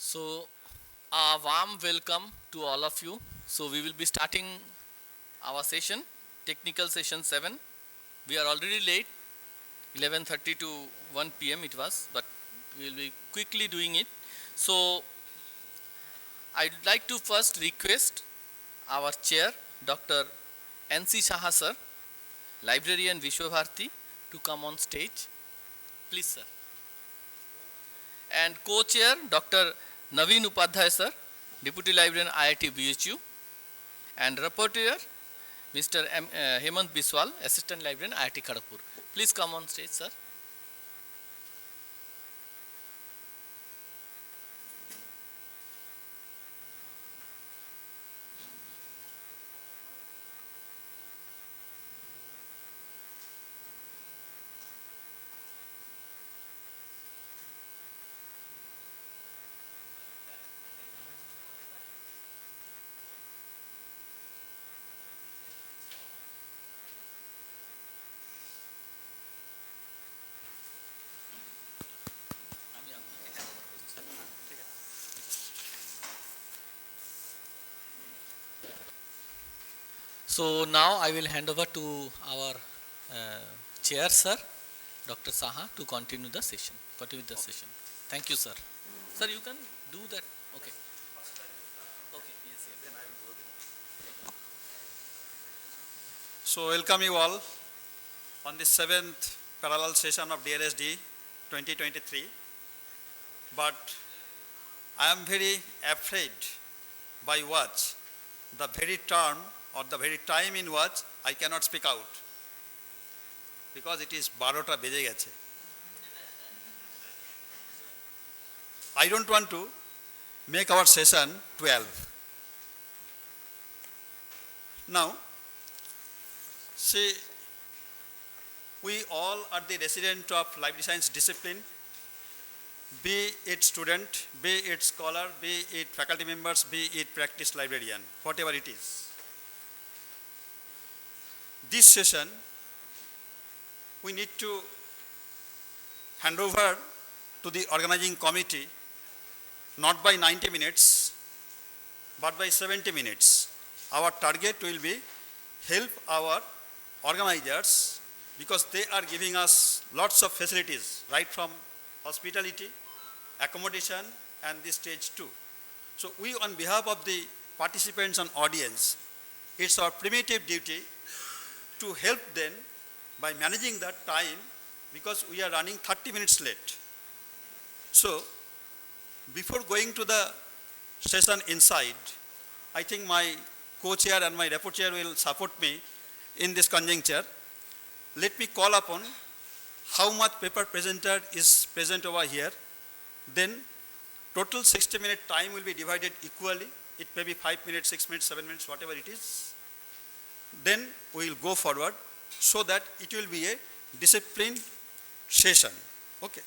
So, a warm welcome to all of you. So, we will be starting our session, technical session 7. We are already late, 11:30 to 1 p.m. it was, but we will be quickly doing it. So, I'd like to first request our chair, Dr. N.C. Shaha sir, librarian Vishwabharati, to come on stage. Please, sir. And co-chair, Dr. Naveen Upadhyay sir, Deputy Librarian IIT BHU, and rapporteur, Mr. Hemant Biswal, Assistant Librarian IIT Kharagpur. Please come on stage, sir. So now I will hand over to our chair, sir, Dr. Saha, to continue the session. Thank you, sir. Sir, you can do that. Okay. Okay. Yes. Then I will go there. So welcome you all on the 7th parallel session of DLSD 2023. But I am very afraid by watch, the very term or the very time in watch I cannot speak out because it is 12টা বেজে গেছে. I don't want to make our session 12. Now, see, we all are the resident of library science discipline, be it student, be it scholar, be it faculty members, be it practice librarian, whatever it is. This session, we need to hand over to the organizing committee, not by 90 minutes, but by 70 minutes. Our target will be help our organizers because they are giving us lots of facilities, right from hospitality, accommodation, and the stage 2. So we, on behalf of the participants and audience, it's our primitive duty to help them by managing that time because we are running 30 minutes late. So before going to the session inside, I think my co-chair and my rapporteur will support me in this conjuncture. Let me call upon how much paper presenter is present over here. Then total 60-minute time will be divided equally. It may be 5 minutes, 6 minutes, 7 minutes, whatever it is. Then we will go forward so that it will be a disciplined session. Okay.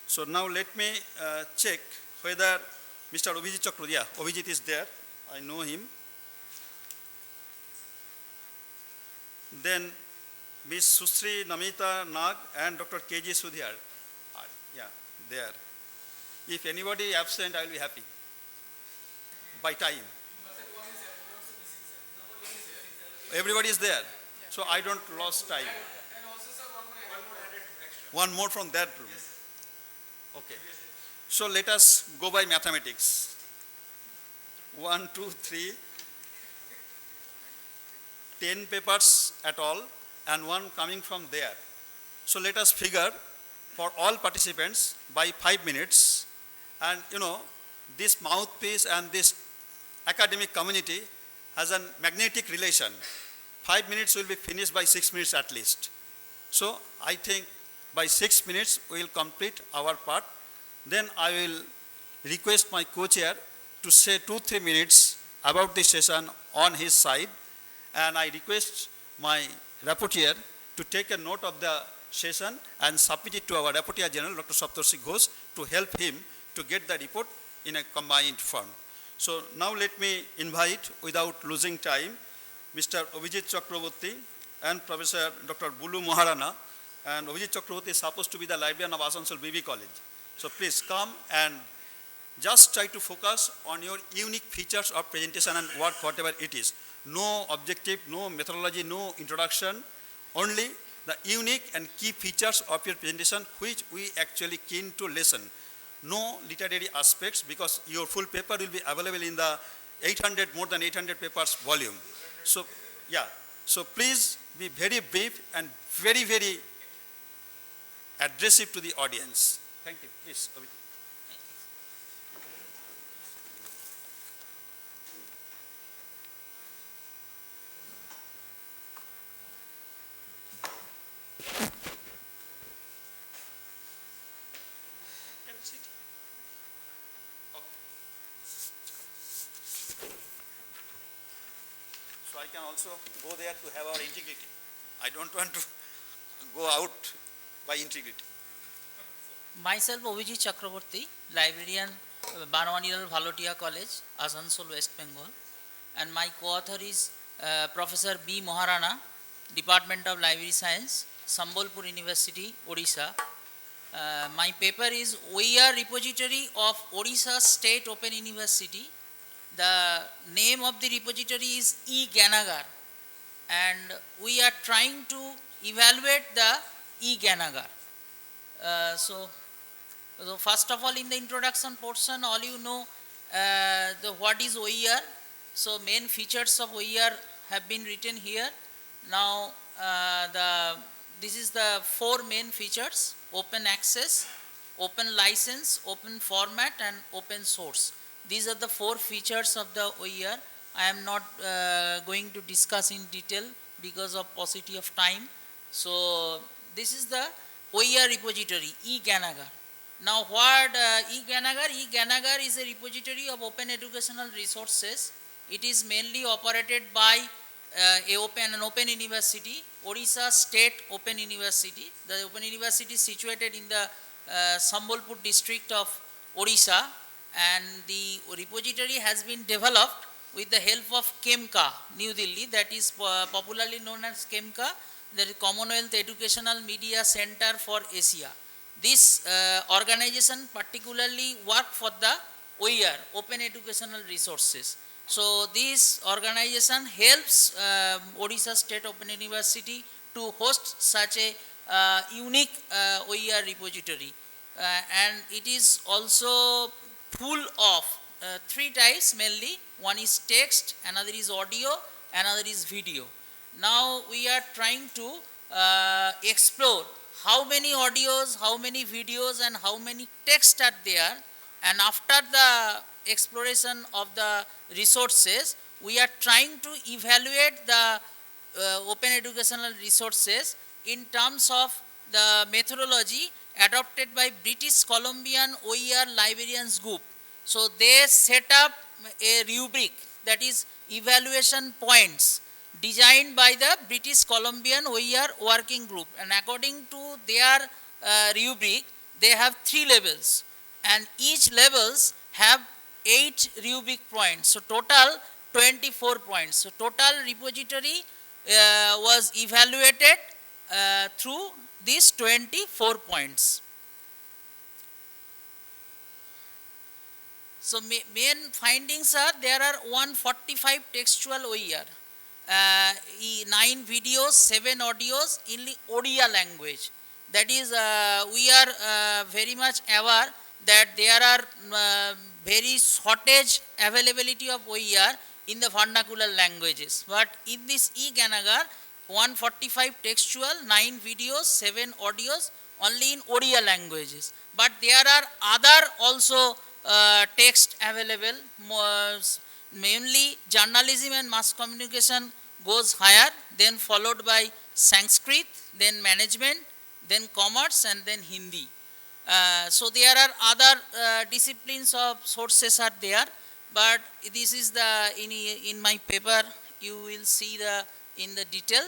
So now let me check whether Mr. Abhijit Chakraborty, Abhijit is there. I know him. Then Ms. Susri Namita Nag and Dr. K.G. Sudhir. Yeah, there. If anybody absent, I will be happy. By time. Everybody is there. So I don't lose time. One more from that room. Okay. So let us go by mathematics. 1, 2, 3. 10 papers at all and one coming from there. So let us figure for all participants by 5 minutes. And this mouthpiece and this academic community has a magnetic relation. 5 minutes will be finished by 6 minutes at least. So I think by 6 minutes we will complete our part. Then I will request my co-chair to say 2-3 minutes about the session on his side. And I request my rapporteur to take a note of the session and submit it to our Rapporteur General, Dr. Saptarshi Ghosh, to help him to get the report in a combined form. So now let me invite, without losing time, Mr. Abhijit Chakraborty and Professor Dr. Bulu Maharana. And Abhijit Chakraborty is supposed to be the librarian of Asansol BB College. So please come and just try to focus on your unique features of presentation and work, whatever it is. No objective, no methodology, no introduction, only the unique and key features of your presentation which we actually keen to listen. No literary aspects, because your full paper will be available in the 800, more than 800 papers volume. So, yeah, so please be very brief and very, very addressive to the audience. Thank you. Please, Abhijit. So I can also go there to have our integrity. I don't want to go out by integrity. Myself, Obhijit Chakraborty, librarian, Banwaniral Bhalotia College, Asansol, West Bengal, and my co-author is Professor B. Moharana, Department of Library Science, Sambalpur University, Odisha. My paper is OER Repository of Odisha State Open University. The name of the repository is e-Ganagar, and we are trying to evaluate the e-Ganagar. So first of all, in the introduction portion, all you know what is OER. So main features of OER have been written here. Now this is the four main features: open access, open license, open format, and open source. These are the four features of the OER. I am not going to discuss in detail because of paucity of time. So this is the OER repository, e-Ganagar. Now what e-Ganagar? e-Ganagar is a repository of open educational resources. It is mainly operated by an open university, Odisha State Open University. The Open University is situated in the Sambalpur district of Odisha, and the repository has been developed with the help of KEMCA, New Delhi, that is popularly known as KEMCA, that is Commonwealth Educational Media Center for Asia. This organization particularly work for the OER, Open Educational Resources. So this organization helps Odisha State Open University to host such a unique OER repository. And it is also full of three types mainly. One is text, another is audio, another is video. Now we are trying to explore how many audios, how many videos, and how many text are there. And after the exploration of the resources, we are trying to evaluate the open educational resources in terms of the methodology adopted by British Columbian OER Librarians Group. So they set up a rubric, that is evaluation points, designed by the British Columbian OER Working Group, and according to their rubric, they have 3 levels, and each levels have 8 rubric points, so total 24 points. So total repository was evaluated through these 24 points. So main findings are, there are 145 textual OER, 9 videos, 7 audios in the Odia language. That is, we are very much aware that there are very shortage availability of OER in the vernacular languages. But in this e-Ganagar, 145 textual, 9 videos, 7 audios only in Odia languages. But there are other also text available, mainly journalism and mass communication goes higher, then followed by Sanskrit, then management, then commerce, and then Hindi. So there are other disciplines of sources are there, but this is the in my paper you will see the in the detail.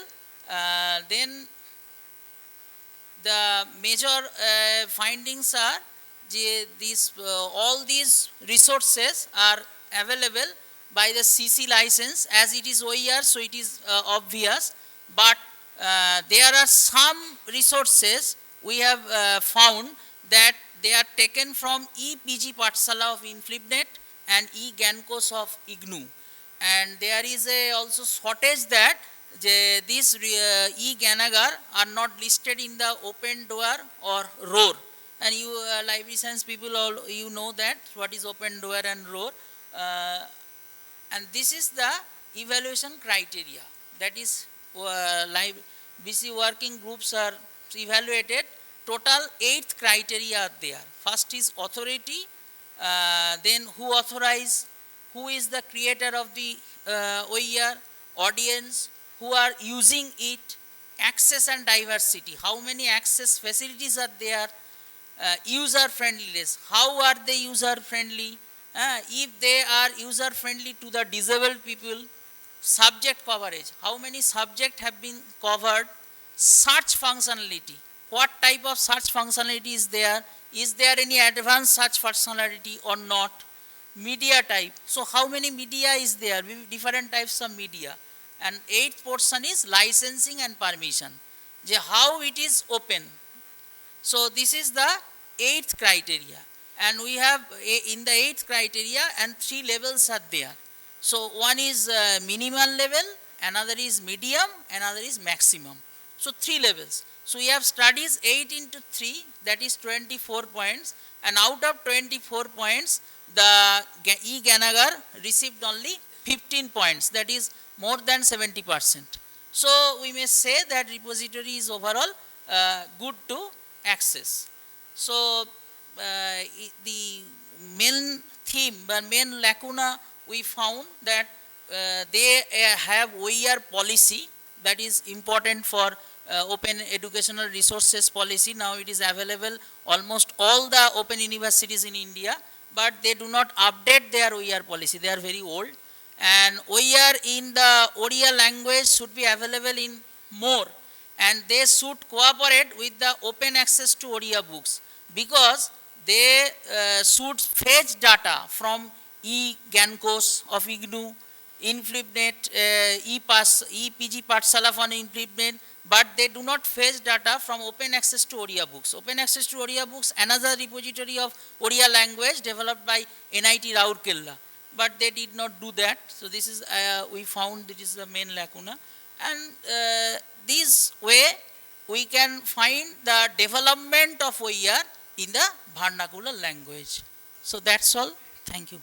Then the major findings are all these resources are available by the CC license. As it is OER, so it is obvious, but there are some resources we have found that they are taken from E-PG Pathshala of InflibNet and E-Gankos of IGNU. And there is also shortage that these E-Ganagar are not listed in the open door or ROAR. And you library science people, all you know that what is open door and ROAR. And this is the evaluation criteria. That is BC working groups are evaluated. Total 8 criteria are there. First is authority, then who authorize, who is the creator of the OER, audience, who are using it, access and diversity, how many access facilities are there, user friendliness, how are they user friendly, if they are user friendly to the disabled people, subject coverage, how many subjects have been covered, search functionality, what type of search functionality is there any advanced search functionality or not, media type, so how many media is there, different types of media, and eighth portion is licensing and permission, how it is open. So this is the eighth criteria, and we have in the eighth criteria and 3 levels are there. So one is minimal level, another is medium, another is maximum. So 3 levels. So we have studies 8 into 3, that is 24 points, and out of 24 points, the E-Ganagar received only 15 points, that is more than 70%. So we may say that repository is overall good to access. So the main theme, the main lacuna, we found that they have OER policy, that is important for open educational resources policy. Now it is available almost all the open universities in India, but they do not update their OER policy, they are very old. And OER in the Oriya language should be available in more, and they should cooperate with the open access to Oriya books, because they should fetch data from E-Gankos of IGNU, InflibNet, E-PG Pathshala from InflibNet, but they do not fetch data from open access to Oriya books. Open access to Oriya books, another repository of Oriya language developed by NIT Rourkela, but they did not do that. So this is, we found this is the main lacuna, and this way we can find the development of OER in the vernacular language. So that's all. Thank you.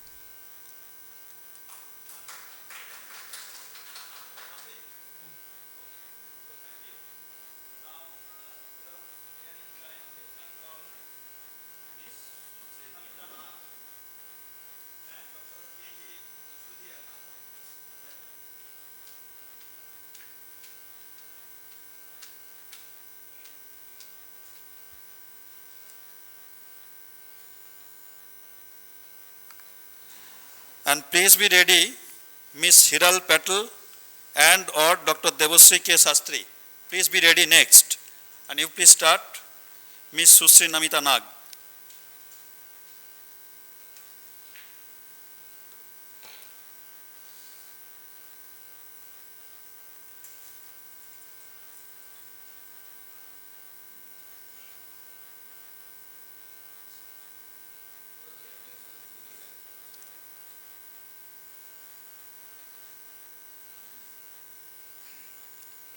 And please be ready, Miss Hiral Patel and or Dr. Devasri K. Sastry. Please be ready next. And you please start, Miss Susri Namita Nag.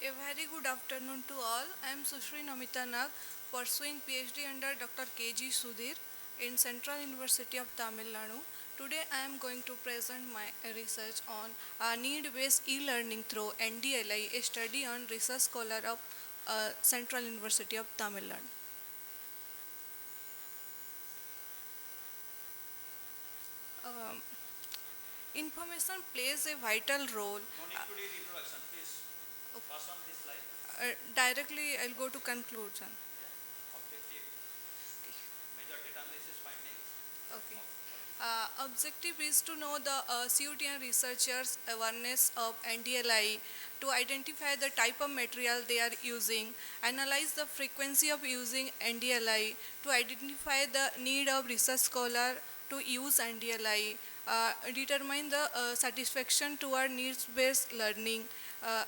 A very good afternoon to all. I am Sushri Namita Nag, pursuing PhD under Dr. K.G. Sudhir in Central University of Tamil Nadu. Today I am going to present my research on need-based e-learning through NDLI, a study on research scholar of Central University of Tamil Nadu. Information plays a vital role. No need to read introduction, please. Pass on this slide. Directly, I'll go to conclusion. Objective. Major data analysis findings. Okay. Objective is to know the CUTN researchers' awareness of NDLI, to identify the type of material they are using, analyze the frequency of using NDLI, to identify the need of research scholar to use NDLI, determine the satisfaction toward needs-based learning,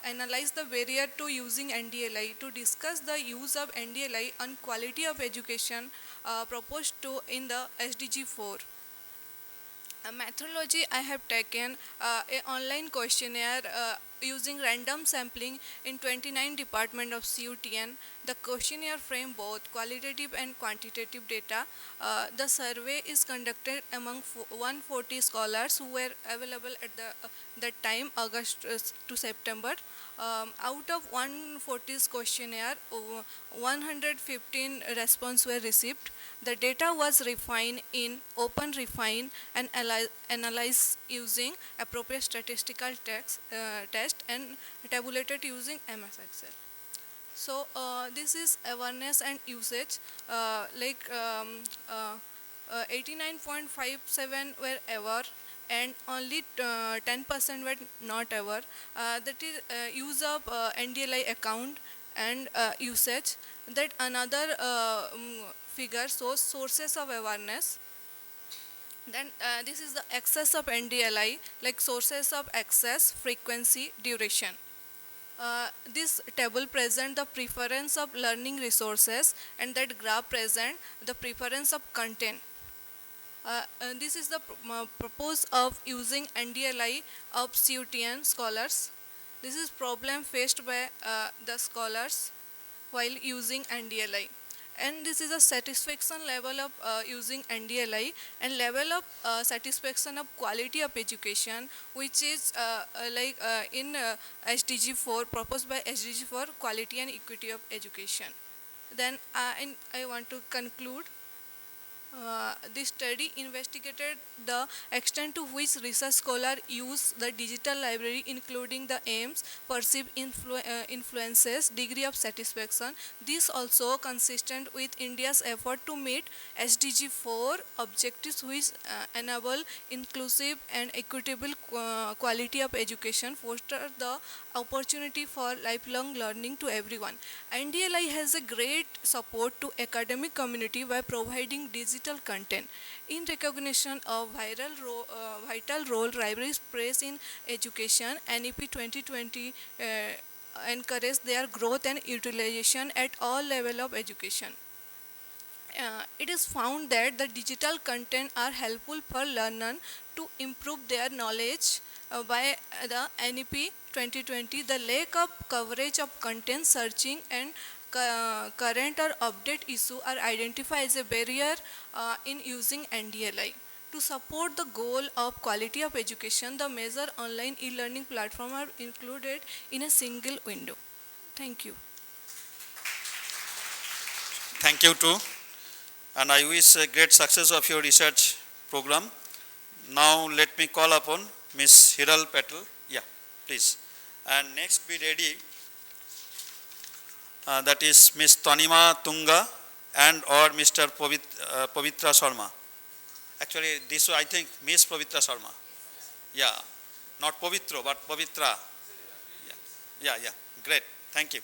analyze the barrier to using NDLI, to discuss the use of NDLI on quality of education, proposed to in the SDG 4. Methodology, I have taken an online questionnaire using random sampling in 29 departments of CUTN. The questionnaire framed both qualitative and quantitative data. The survey is conducted among 140 scholars who were available at that time, August to September. Out of 140 questionnaire, 115 responses were received. The data was refined in Open Refine and analyzed using appropriate statistical test and tabulated using MS Excel. So this is awareness and usage. 89.57 were ever, and only 10% were not ever. That is use of NDLI account and usage. That another figure shows sources of awareness. Then this is the access of NDLI, like sources of access, frequency, duration. This table presents the preference of learning resources, and that graph presents the preference of content. This is the purpose of using NDLI of CUTN scholars. This is problem faced by the scholars while using NDLI. And this is a satisfaction level of using NDLI and level of satisfaction of quality of education, which is in SDG 4, proposed by SDG 4, quality and equity of education. Then I want to conclude. This study investigated the extent to which research scholars use the digital library, including the aims, perceived influences, degree of satisfaction. This also consistent with India's effort to meet SDG 4 objectives, which enable inclusive and equitable quality of education, foster the opportunity for lifelong learning to everyone. NDLI has a great support to academic community by providing digital content. In recognition of vital role libraries plays in education, NEP 2020 encourages their growth and utilization at all levels of education. It is found that the digital content are helpful for learners to improve their knowledge by the NEP 2020. The lack of coverage of content searching and current or update issue are identified as a barrier in using NDLI. To support the goal of quality of education, the major online e-learning platforms are included in a single window. Thank you. Thank you too. And I wish great success of your research program. Now let me call upon Ms. Hiral Patel. Yeah, please. And next be ready. That is Ms. Tanima Tunga and or Mr. Pavitra Sharma. Actually, this I think Ms. Pavitra Sharma. Yeah, not Pavitro, but Pavitra. Yeah. Great. Thank you.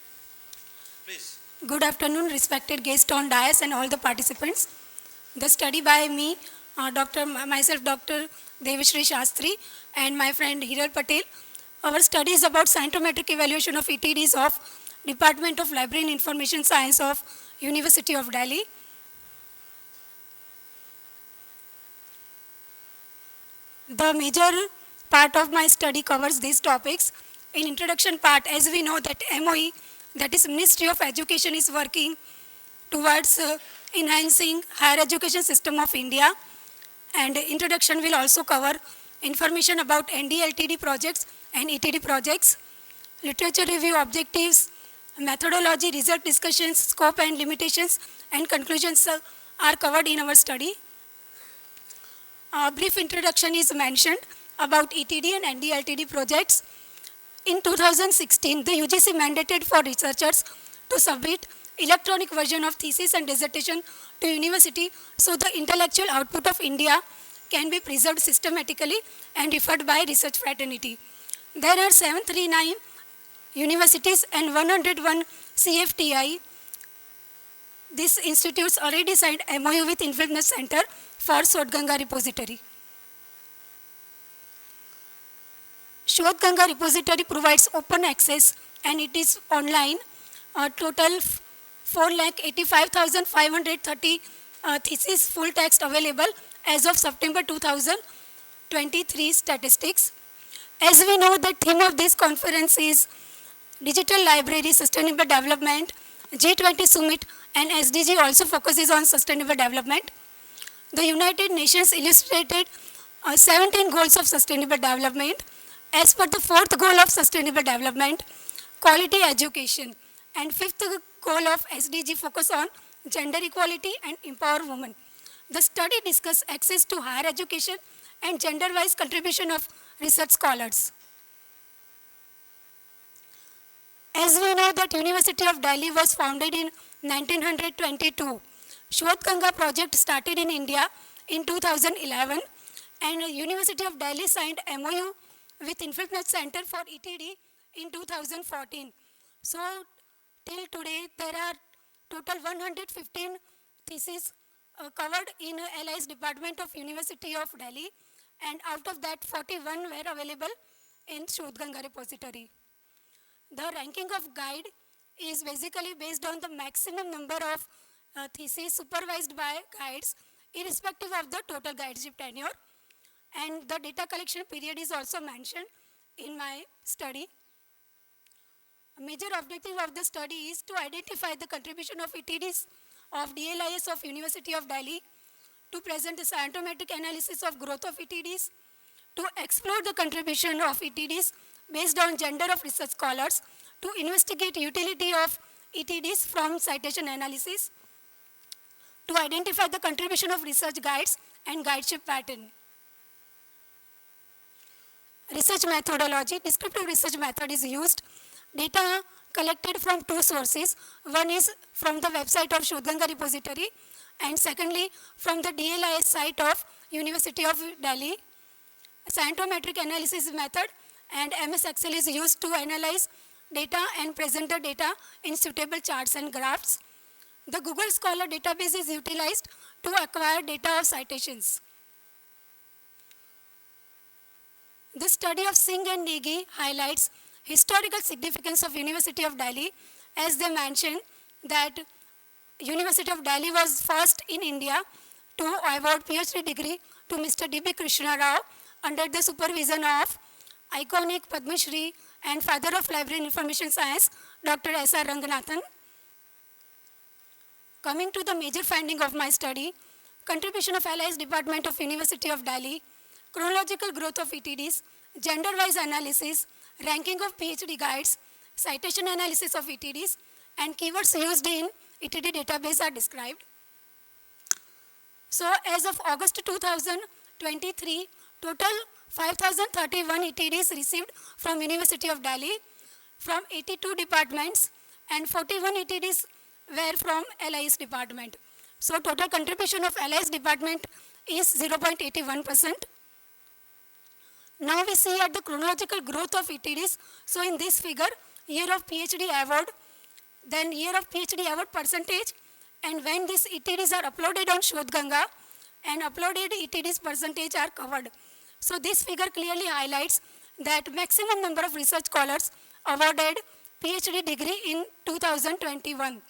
Please. Good afternoon, respected guests on dais and all the participants. The study by me, myself, Dr. Devashri Shastri, and my friend Hiral Patel. Our study is about scientometric evaluation of ETDs of Department of Library and Information Science of University of Delhi. The major part of my study covers these topics. In introduction part, as we know that MOE, that is Ministry of Education, is working towards enhancing higher education system of India. And introduction will also cover information about NDLTD projects and ETD projects, literature review objectives, methodology, result discussions, scope and limitations, and conclusions are covered in our study. A brief introduction is mentioned about ETD and NDLTD projects. In 2016, the UGC mandated for researchers to submit electronic version of thesis and dissertation to university so the intellectual output of India can be preserved systematically and referred by research fraternity. There are 739 universities and 101 CFTI. These institutes already signed MOU with Influence Center for Shodh Ganga repository. Shodh Ganga repository provides open access and it is online. Total 4,85,530 thesis full text available as of September 2023 statistics. As we know, the theme of this conference is Digital Library Sustainable Development, G20 Summit, and SDG also focuses on sustainable development. The United Nations illustrated 17 goals of sustainable development. As per the fourth goal of sustainable development, quality education, and fifth goal of SDG focus on gender equality and empower women. The study discussed access to higher education and gender-wise contribution of research scholars. As we know that University of Delhi was founded in 1922. Shwat Ganga project started in India in 2011 and University of Delhi signed MOU with Infinite Center for ETD in 2014. So till today there are total 115 theses covered in LIS department of University of Delhi and out of that 41 were available in Shwat Ganga repository. The ranking of guide is basically based on the maximum number of theses supervised by guides irrespective of the total guideship tenure, and the data collection period is also mentioned in my study. A major objective of the study is to identify the contribution of ETDs of DLIS of University of Delhi, to present a scientometric analysis of growth of ETDs, to explore the contribution of ETDs based on gender of research scholars, to investigate utility of ETDs from citation analysis, to identify the contribution of research guides and guideship pattern. Research methodology, descriptive research method is used. Data collected from two sources. One is from the website of Shwat Ganga repository and secondly from the DLIS site of University of Delhi. Scientometric analysis method and MS Excel is used to analyze data and present the data in suitable charts and graphs. The Google Scholar database is utilized to acquire data of citations. The study of Singh and Negi highlights historical significance of University of Delhi, as they mention that University of Delhi was first in India to award PhD degree to Mr. D.B. Krishna Rao under the supervision of iconic Padma Shri and father of library and information science, Dr. S.R. Ranganathan. Coming to the major finding of my study, contribution of LIS Department of University of Delhi, chronological growth of ETDs, gender-wise analysis, ranking of PhD guides, citation analysis of ETDs, and keywords used in ETD database are described. So as of August 2023, total 5,031 ETDs received from University of Delhi from 82 departments and 41 ETDs were from LIS department. So total contribution of LIS department is 0.81%. Now we see at the chronological growth of ETDs. So in this figure, year of PhD award, then year of PhD award percentage, and when these ETDs are uploaded on Shwat Ganga and uploaded ETDs percentage are covered. So this figure clearly highlights that maximum number of research scholars awarded PhD degree in 2021.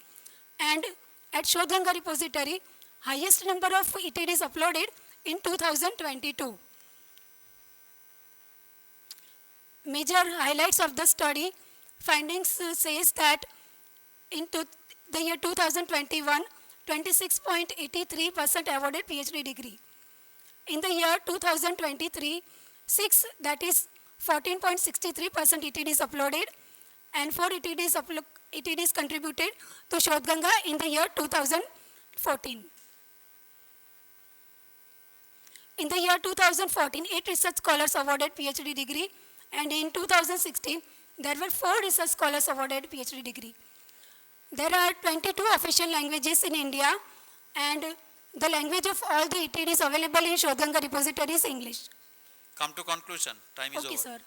And at Shwat Ganga repository, highest number of ETDs uploaded in 2022. Major highlights of the study findings says that in the year 2021, 26.83% awarded PhD degree. In the year 2023, 6, that is 14.63% ETDs uploaded and 4 ETDs contributed to Shwat Ganga in the year 2014. In the year 2014, 8 research scholars awarded PhD degree, and in 2016, there were 4 research scholars awarded PhD degree. There are 22 official languages in India, and the language of all the ETDs available in Shwat Ganga repository is English. Come to conclusion. Time is over. Okay, sir.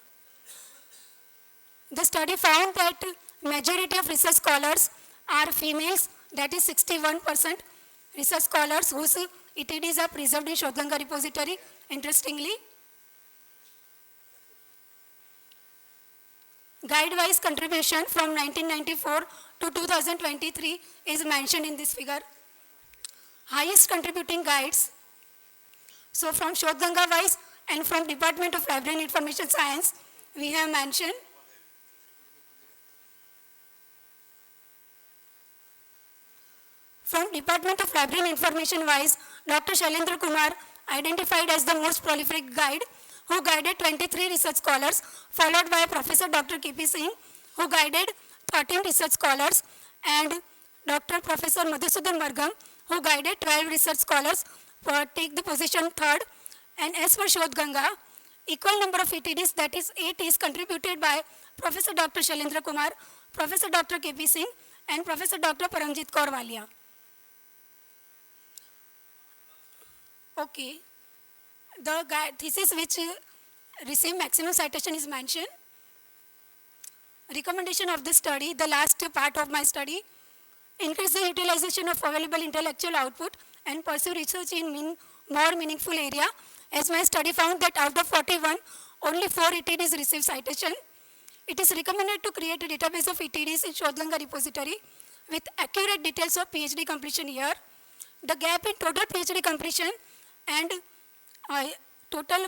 The study found that majority of research scholars are females, that is 61%. Research scholars whose ETDs are preserved in Shwat Ganga repository, interestingly. Guide-wise contribution from 1994 to 2023 is mentioned in this figure. highest contributing guides. So from Shodh Ganga wise and from Department of Library and Information Science, we have mentioned from Department of Library and Information wise, Dr. Shailendra Kumar identified as the most prolific guide who guided 23 research scholars, followed by Professor Dr. K.P. Singh who guided 13 research scholars, and Dr. Professor Madhusudan Margam who guided 12 research scholars take the position third. And as for Shodh Ganga, equal number of ETDs, that is 8, is contributed by Professor Dr. Shailendra Kumar, Professor Dr. K.P. Singh and Professor Dr. Paramjit Kaur Walia. Okay, the thesis which received maximum citation is mentioned. Recommendation of the study, the last part of my study: increase the utilization of available intellectual output and pursue research in more meaningful area. As my study found that out of 41, only 4 ETDs receive citation. It is recommended to create a database of ETDs in Shodh Ganga repository with accurate details of PhD completion year, the gap in total PhD completion and total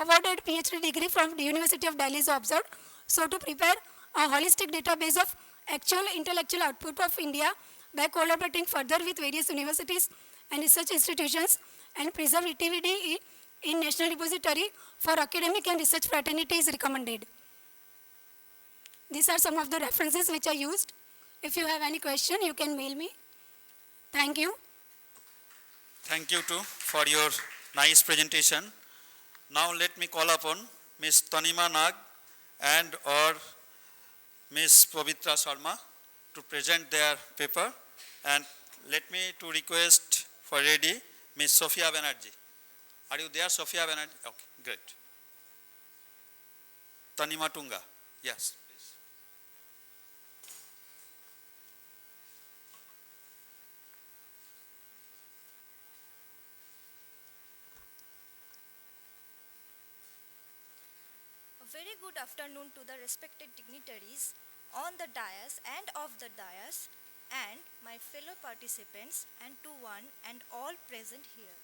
awarded PhD degree from the University of Delhi is observed. So to prepare a holistic database of actual intellectual output of India by collaborating further with various universities and research institutions and preserve ETD in National Repository for academic and research fraternity is recommended. These are some of the references which I used. If you have any question, you can mail me. Thank you. Thank you too for your nice presentation. Now let me call upon Ms. Tanima Nag and or Ms. Pavitra Sharma to present their paper, and let me to request for ready Ms. Sophia Banerjee. Are you there, Sophia Banerjee? Okay, great. Tanima Tunga, yes. Very good afternoon to the respected dignitaries on the dais and off the dais, and my fellow participants, and to one and all present here.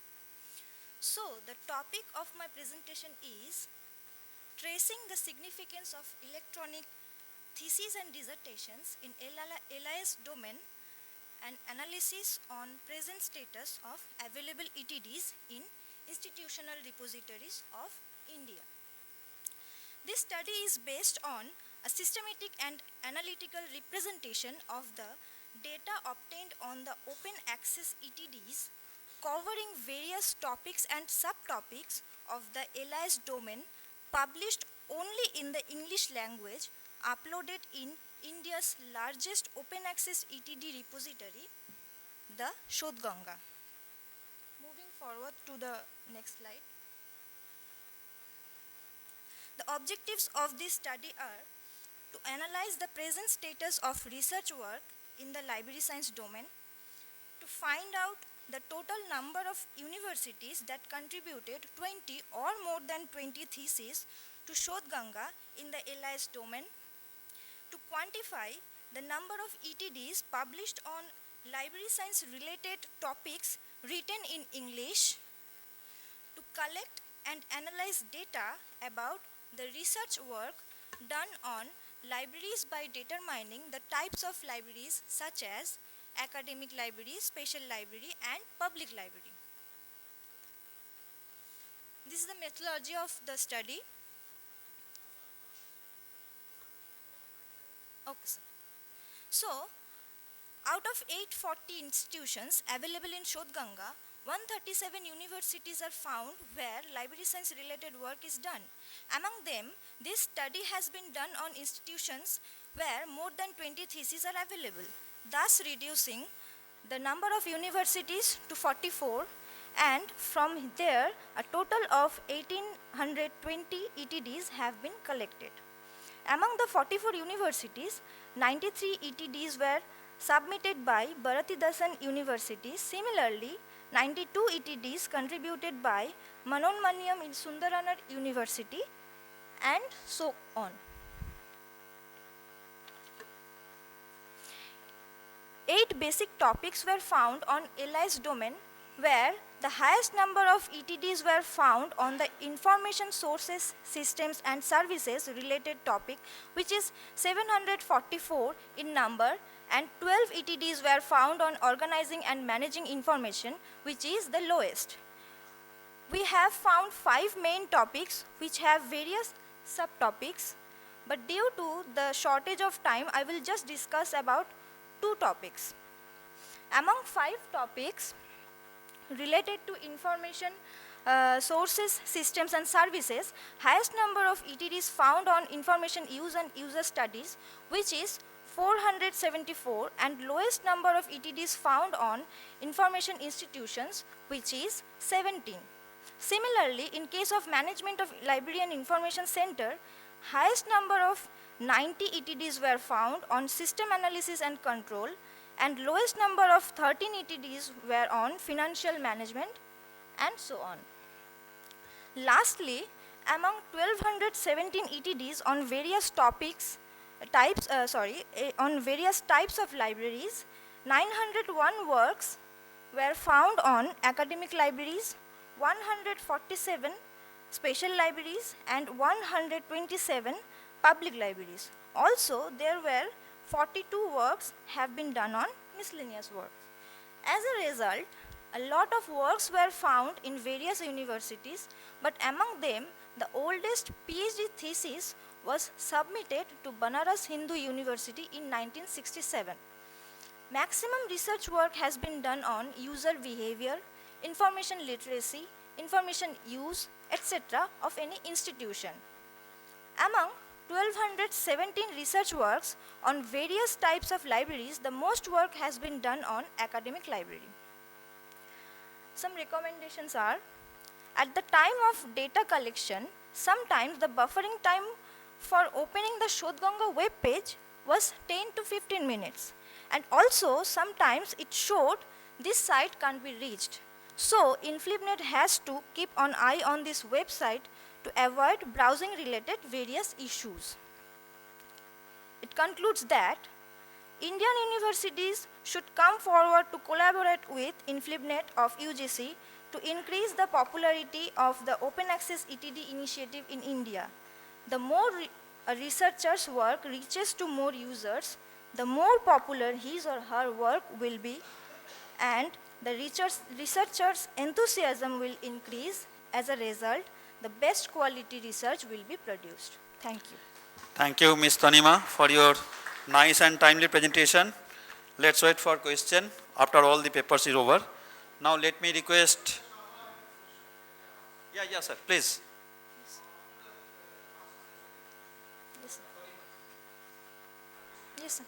So, the topic of my presentation is tracing the significance of electronic theses and dissertations in LIS domain and analysis on present status of available ETDs in institutional repositories of India. This study is based on a systematic and analytical representation of the data obtained on the open access ETDs covering various topics and subtopics of the LIS domain published only in the English language, uploaded in India's largest open access ETD repository, the Shodh Ganga. Moving forward to the next slide. The objectives of this study are to analyze the present status of research work in the library science domain, to find out the total number of universities that contributed 20 or more than 20 theses to Shodh Ganga in the LIS domain, to quantify the number of ETDs published on library science related topics written in English, to collect and analyze data about the research work done on libraries by determining the types of libraries such as academic library, special library and public library. This is the methodology of the study. Okay, sir. So, out of 840 institutions available in Shodh Ganga, 137 universities are found where library science related work is done. Among them, this study has been done on institutions where more than 20 theses are available, thus reducing the number of universities to 44, and from there a total of 1820 ETDs have been collected. Among the 44 universities, 93 ETDs were submitted by Bharatidasan University. Similarly, 92 ETDs contributed by Manonmaniam in Sundaranar University, and so on. 8 basic topics were found on LIS domain, where the highest number of ETDs were found on the information sources, systems and services related topic, which is 744 in number, and 12 ETDs were found on organizing and managing information, which is the lowest. We have found 5 main topics which have various subtopics, but due to the shortage of time, I will just discuss about 2 topics. Among 5 topics related to information sources, systems and services, highest number of ETDs found on information use and user studies, which is 474, and lowest number of ETDs found on information institutions, which is 17. Similarly, in case of management of library and information center, highest number of 90 ETDs were found on system analysis and control, and lowest number of 13 ETDs were on financial management, and so on. Lastly, among 1217 ETDs on various topics, on various types of libraries, 901 works were found on academic libraries, 147 special libraries and 127 public libraries. Also, there were 42 works have been done on miscellaneous works. As a result, a lot of works were found in various universities, but among them, the oldest PhD thesis was submitted to Banaras Hindu University in 1967. Maximum research work has been done on user behavior, information literacy, information use, etc. of any institution. Among 1217 research works on various types of libraries, the most work has been done on academic library. Some recommendations are, at the time of data collection, sometimes the buffering time for opening the Shodhganga web page was 10 to 15 minutes. And also, sometimes it showed this site can't be reached. So, InflibNet has to keep an eye on this website to avoid browsing related various issues. It concludes that Indian universities should come forward to collaborate with InflibNet of UGC to increase the popularity of the open access ETD initiative in India. The more a researcher's work reaches to more users, the more popular his or her work will be, and the researcher's enthusiasm will increase. As a result, the best quality research will be produced. Thank you. Thank you, Ms. Tanima, for your nice and timely presentation. Let's wait for question after all the papers is over. Now let me request. Yeah, sir, please. Yes, sir. Yes, sir.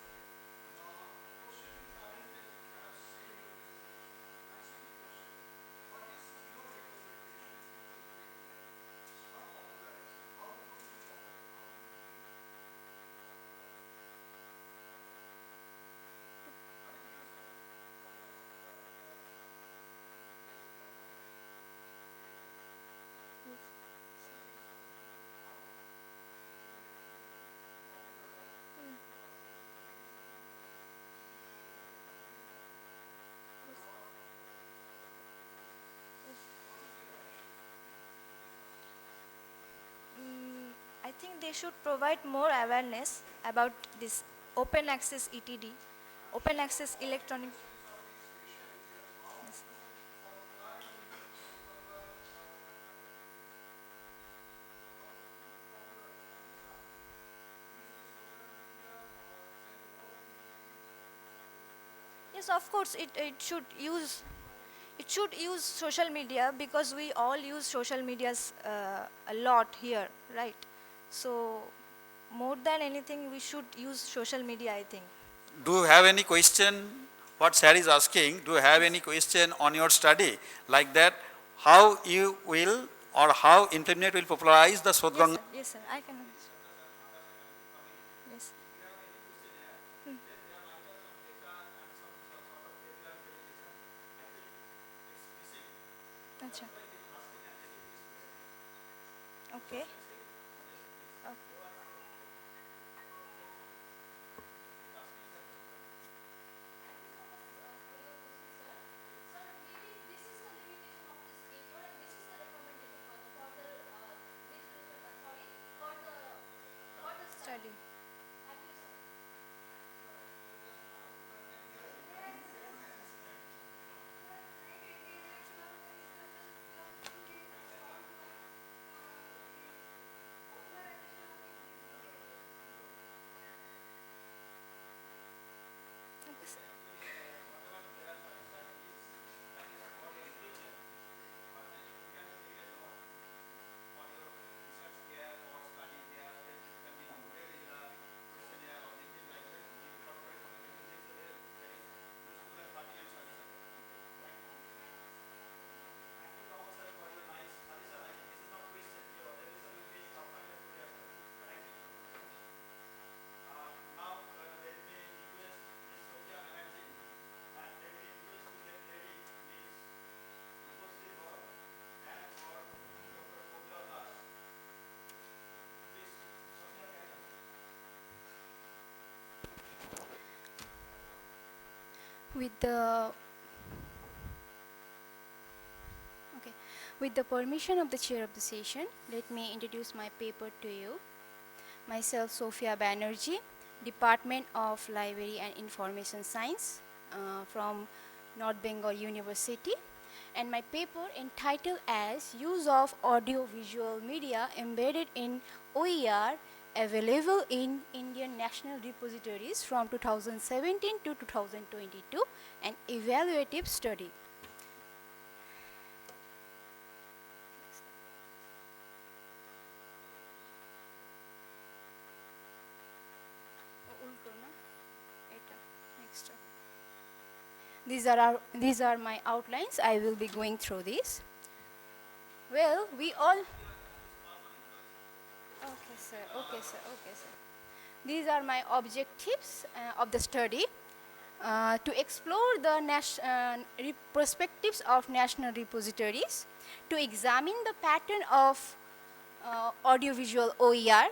I think they should provide more awareness about this open access ETD, open access electronic. Yes. Yes, of course, it should use social media, because we all use social medias a lot here, right? So more than anything, we should use social media, I think. Do you have any question? What sir is asking, do you have any question on your study like that? How you will or how InflibNet will popularize the Shodhganga? Yes, sir, I can answer. Yes. Acha. Okay. With the okay, with the permission of the chair of the session, let me introduce my paper to you. Myself, Sophia Banerjee, Department of Library and Information Science from North Bengal University, and my paper entitled as Use of Audio-Visual Media Embedded in OER available in Indian National Repositories from 2017 to 2022, an evaluative study. These are my outlines. I will be going through these. Well, we all. Okay, sir. Okay, sir. Okay, sir. These are my objectives of the study. To explore the perspectives of national repositories, to examine the pattern of audiovisual OER,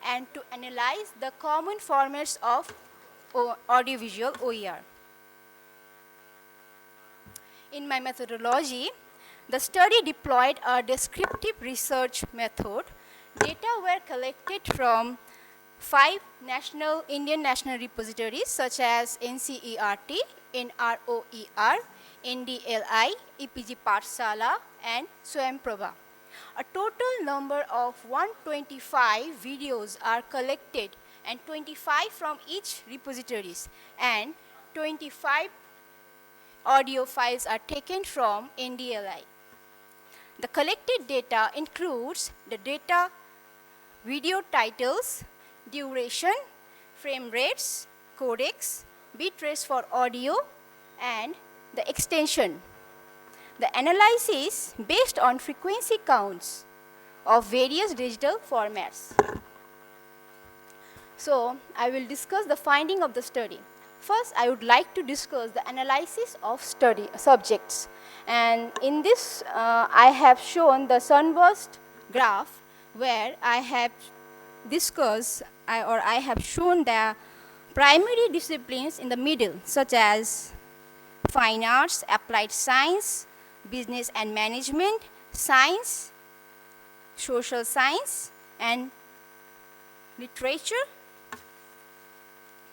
and to analyze the common formats of audiovisual OER. In my methodology, the study deployed a descriptive research method. Data were collected from 5 Indian national repositories such as NCERT, NROER, NDLI, EPG Pathshala, and Swayamprabha. A total number of 125 videos are collected, and 25 from each repositories, and 25 audio files are taken from NDLI. The collected data includes the data, video titles, duration, frame rates, codecs, bit rates for audio, and the extension. The analysis based on frequency counts of various digital formats. So, I will discuss the finding of the study. First, I would like to discuss the analysis of study subjects. And in this, I have shown the sunburst graph where I have discussed I have shown the primary disciplines in the middle, such as fine arts, applied science, business and management, science, social science, and literature.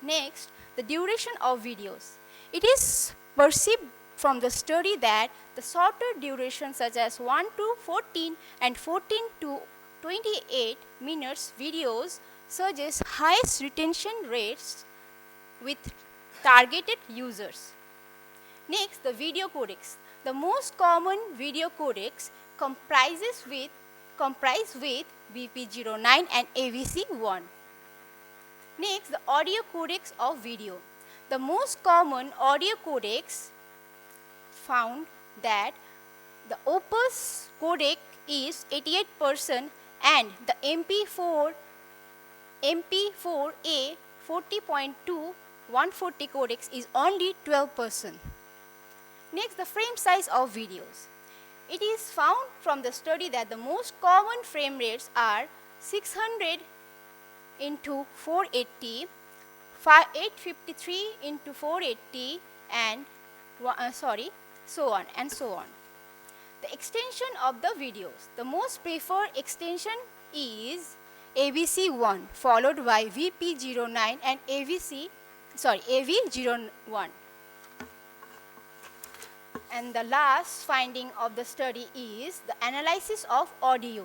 Next, the duration of videos. It is perceived from the study that the shorter duration such as 1 to 14 and 14 to 28 minutes videos suggest highest retention rates with targeted users. Next, the video codecs. The most common video codecs comprise with BP09 and AVC1. Next, the audio codecs of video. The most common audio codecs found that the Opus codec is 88% and the MP4A 40.2 140 codecs is only 12%. Next, the frame size of videos. It is found from the study that the most common frame rates are 600 into 480, 853 into 480, and so on and so on. The extension of the videos. The most preferred extension is AVC1 followed by VP09 and AV01. And the last finding of the study is the analysis of audio,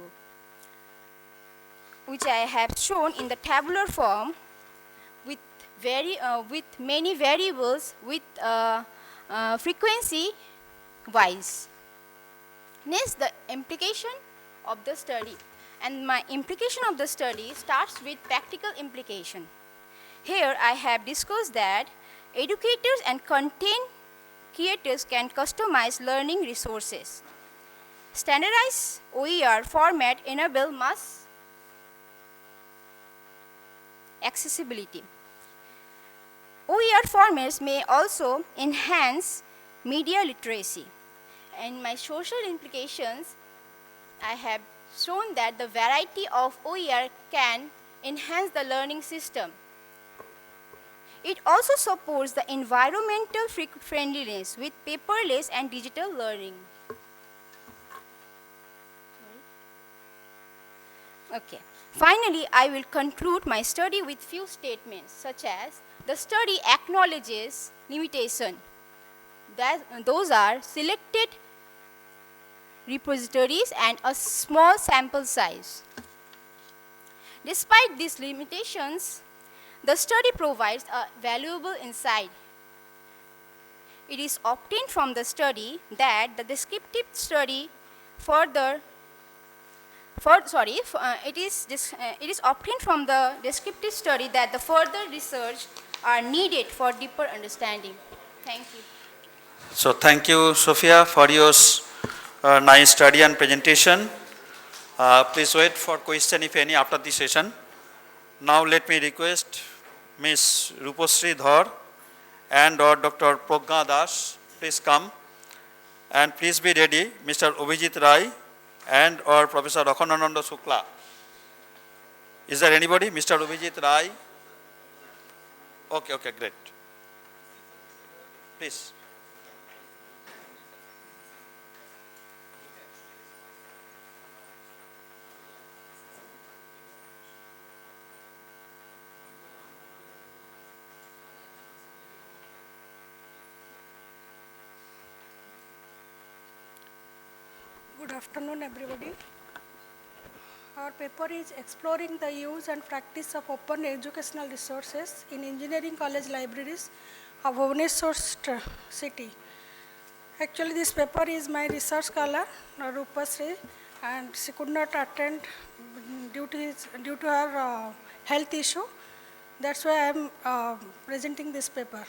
which I have shown in the tabular form with many variables with frequency wise. Next, the implication of the study. And my implication of the study starts with practical implication. Here I have discussed that educators and content creators can customize learning resources. Standardized OER format enable mass accessibility. OER formats may also enhance media literacy. In my social implications, I have shown that the variety of OER can enhance the learning system. It also supports the environmental friendliness with paperless and digital learning. Okay. Finally, I will conclude my study with few statements such as the study acknowledges limitation. Those are selected repositories and a small sample size. Despite these limitations, the study provides a valuable insight. It is obtained from the study that the descriptive study it is obtained from the descriptive study that the further research are needed for deeper understanding. Thank you. So thank you, Sophia, for your nice study and presentation. Please wait for question if any after the session. Now let me request Ms. Rupasri Dhar and or Dr. Pragya Das, please come. And please be ready, Mr. Abhijit Rai and or Professor Rakhanananda Shukla. Is there anybody? Mr. Abhijit Rai? Okay, great. Please. Good afternoon, everybody. Our paper is exploring the use and practice of open educational resources in engineering college libraries of Bhubaneswar city. Actually, this paper is my research scholar, Rupasri, and she could not attend due to her health issue. That's why I am presenting this paper.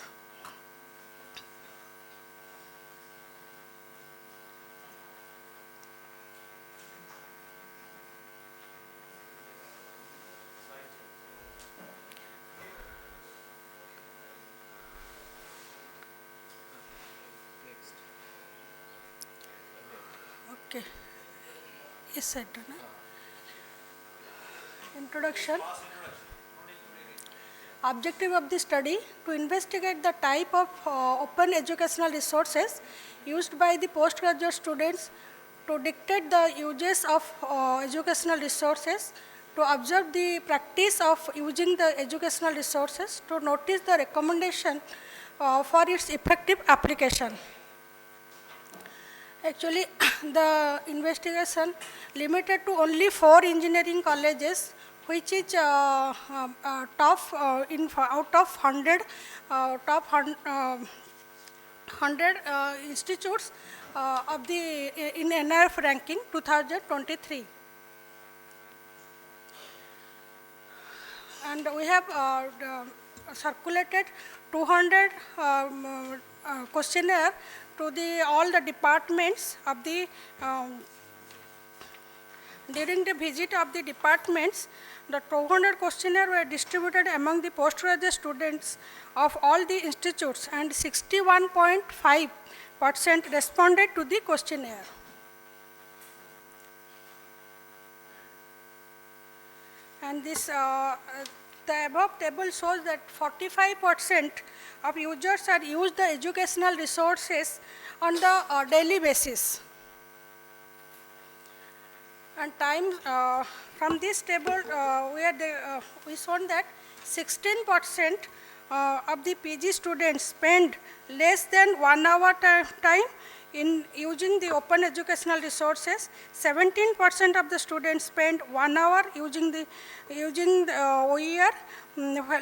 Okay. Yes, sir. Introduction. Objective of the study to investigate the type of open educational resources used by the postgraduate students to dictate the uses of educational resources, to observe the practice of using the educational resources, to notice the recommendation for its effective application. Actually, the investigation limited to only 4 engineering colleges, which is top out of 100 top 100 institutes of the in NIRF ranking 2023. And we have circulated 200 questionnaire to all the departments of the during the visit of the departments. The 200 questionnaire were distributed among the postgraduate students of all the institutes, and 61.5% responded to the questionnaire. And this the above table shows that 45% of users are used the educational resources on the daily basis. And time from this table we shown that 16% of the PG students spend less than 1 hour time in using the open educational resources. 17% of the students spend 1 hour using the OER.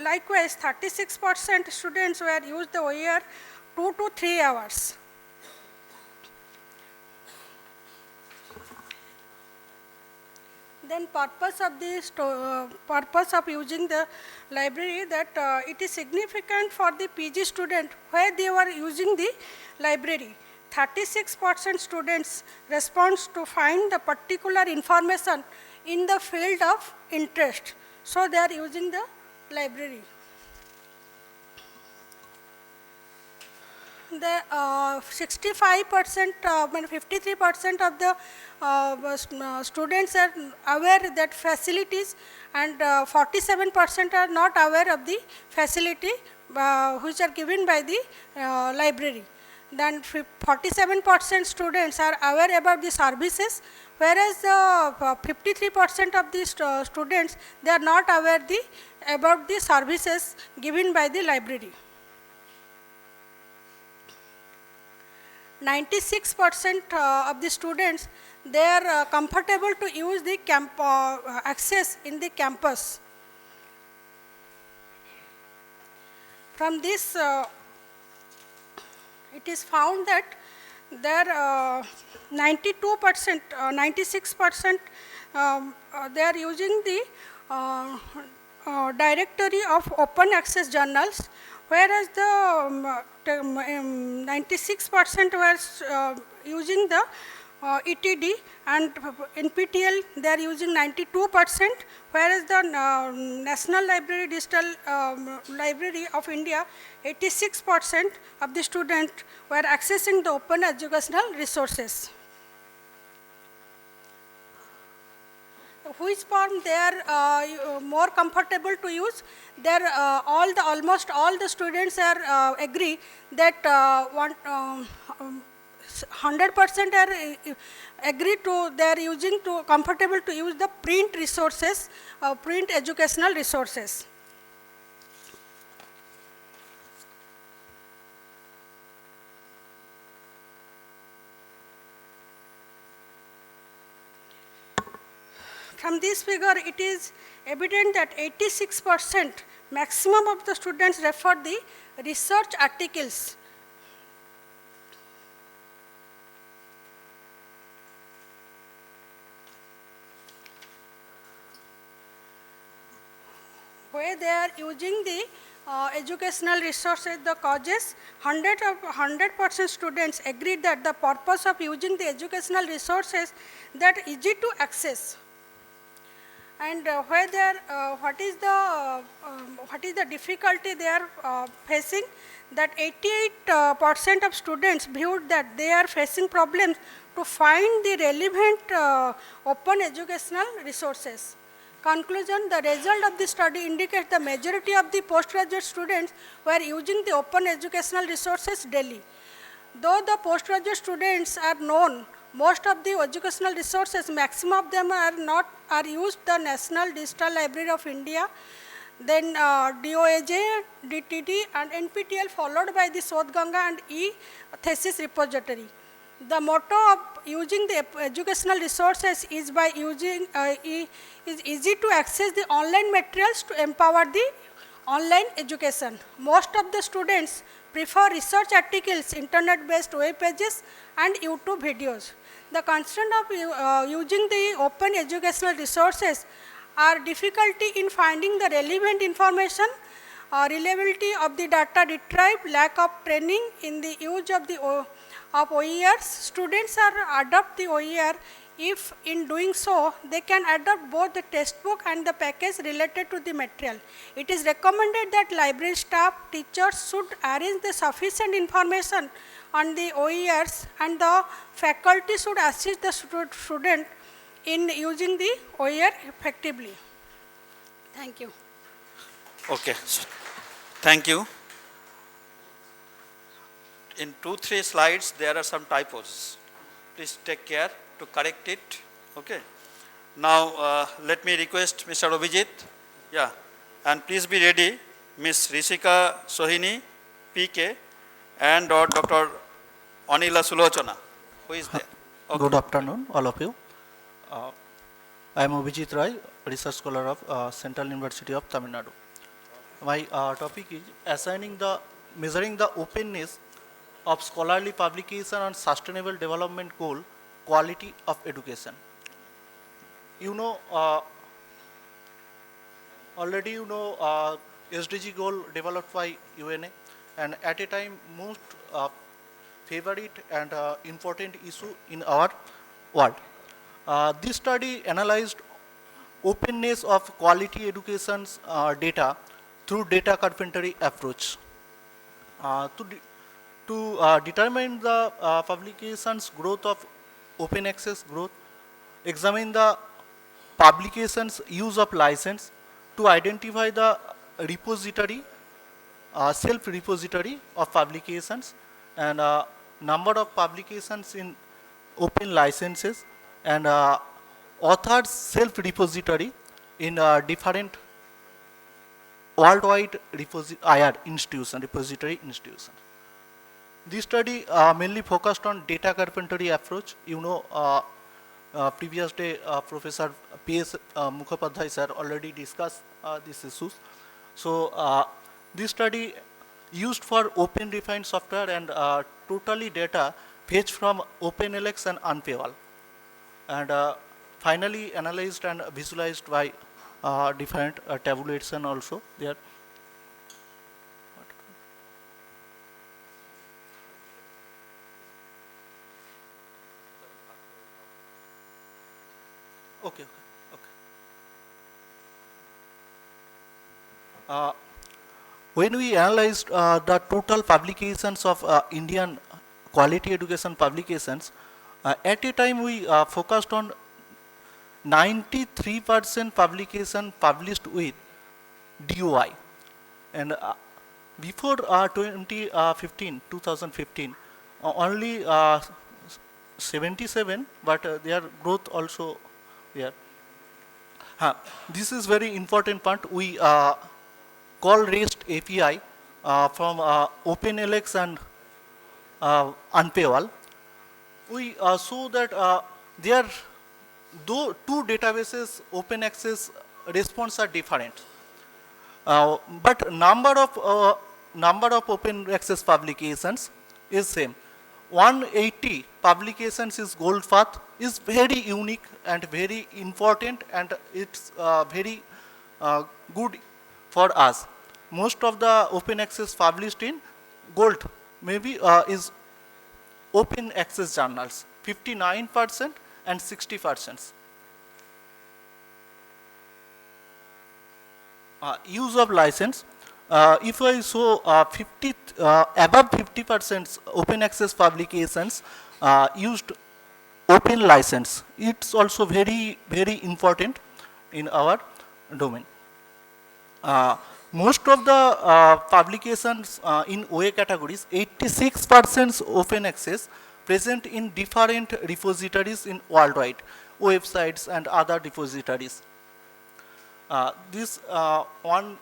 Likewise, 36% students were used the OER 2 to 3 hours. Then purpose of using the library, that it is significant for the PG student where they were using the library. 36% students respond to find the particular information in the field of interest. So they are using the library. The 65%, 53% of the students are aware that facilities, and 47% are not aware of the facility which are given by the library. Then 47% students are aware about the services, whereas 53% of the students, they are not aware about the services given by the library. 96% of the students, they are comfortable to use the access in the campus. From this, it is found that there 92%, 96% they are using the directory of open access journals, whereas the 96% were using the ETD, and NPTEL they are using 92%, whereas the National Library Digital Library of India, 86% of the students were accessing the open educational resources. Which form they are more comfortable to use? There almost all the students are agree that 100% are agree to they are using to comfortable to use the print resources, print educational resources. From this figure, it is evident that 86% maximum of the students refer the research articles. Where they are using the educational resources, the causes, 100% students agreed that the purpose of using the educational resources that easy to access. And where they are, what is the difficulty they are facing? That 88% of students viewed that they are facing problems to find the relevant open educational resources. Conclusion, the result of the study indicates the majority of the postgraduate students were using the open educational resources daily. Though the postgraduate students are known, most of the educational resources, maximum of them are used the National Digital Library of India, then DOAJ, DTD and NPTEL, followed by the Sodh Ganga and e-thesis repository. The motto of using the educational resources is by using is easy to access the online materials to empower the online education. Most of the students prefer research articles, internet-based web pages and YouTube videos. The constraint of using the open educational resources are difficulty in finding the relevant information, reliability of the data retrieved, lack of training in the use of the OERs. Students are adopt the OER if in doing so they can adopt both the textbook and the package related to the material. It is recommended that library staff, teachers should arrange the sufficient information on the OERs, and the faculty should assist the student in using the OER effectively. Thank you. Okay, thank you. In 2-3 slides, there are some typos. Please take care to correct it. Okay. Now, let me request Mr. Abhijit. Yeah. And please be ready, Ms. Rishika Sohini, PK, and Dr. Anila Sulochana. Who is there? Okay. Good afternoon, all of you. I am Abhijit Rai, research scholar of Central University of Tamil Nadu. My topic is measuring the openness of scholarly publication on sustainable development goal, quality of education. You know, already you know SDG goal developed by UNA, and at a time most favorite and important issue in our world. This study analyzed openness of quality education's data through data carpentry approach. To determine the publication's growth of open access growth, examine the publication's use of license, to identify the repository self-repository of publications and number of publications in open licenses and authors self-repository in different worldwide IR institution, repository institution. This study mainly focused on data carpentry approach. You know, previous day Professor P.S. Mukhopadhyay sir already discussed these issues. So this study used for open refined software and totally data fetched from OpenLX and Unpayable, and finally analyzed and visualized by different tabulation also there. Okay, okay, okay. When we analyzed the total publications of Indian quality education publications, at a time we focused on 93% publication published with DOI, and before 2015, only 77, but their growth also there. This is very important part. We call REST API from OpenLX and Unpayable. We saw that there, though two databases open access response are different, but number of open access publications is same. 180 publications is gold path, is very unique and very important, and it's very good for us. Most of the open access published in gold maybe is open access journals, 59% and 60%. Use of license, if I show above 50% open access publications used open license, it's also very, very important in our domain. Most of the publications in OA categories, 86% open access present in different repositories in worldwide, websites and other repositories. This one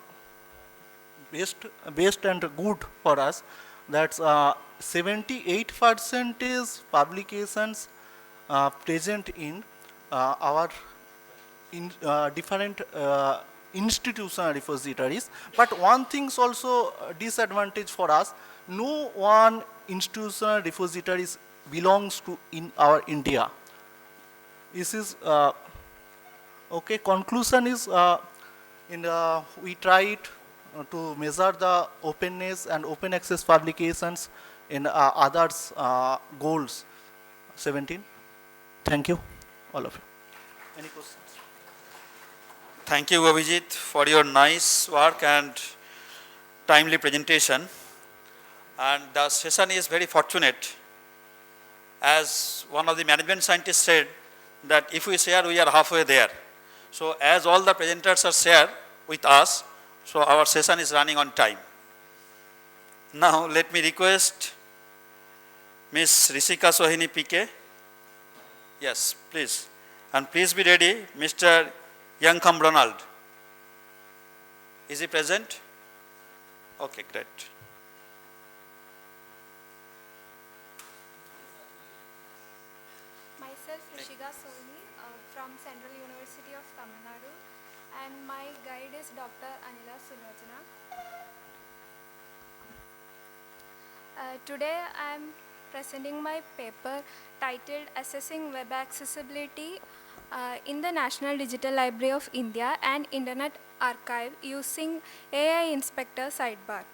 best and good for us, that's 78% is publications present in our different institutional repositories. But one thing's also disadvantage for us, no one institutional repositories belongs to in our India. This is okay. Conclusion is we tried to measure the openness and open access publications in others goals 17. Thank you, all of you. Any questions? Thank you, Abhijit, for your nice work and timely presentation. And the session is very fortunate. As one of the management scientists said, that if we share, we are halfway there. So as all the presenters are shared with us, so our session is running on time. Now let me request Ms. Rishika Sohini PK. Yes, please. And please be ready, Mr. Youngcom Ronald. Is he present? Okay, great. Myself, Rishika Sohini from Central University of Tamil Nadu, and my guide is Dr. Anila Sulojana. Today I am presenting my paper titled Assessing Web Accessibility in the National Digital Library of India and Internet Archive using AI Inspector sidebar.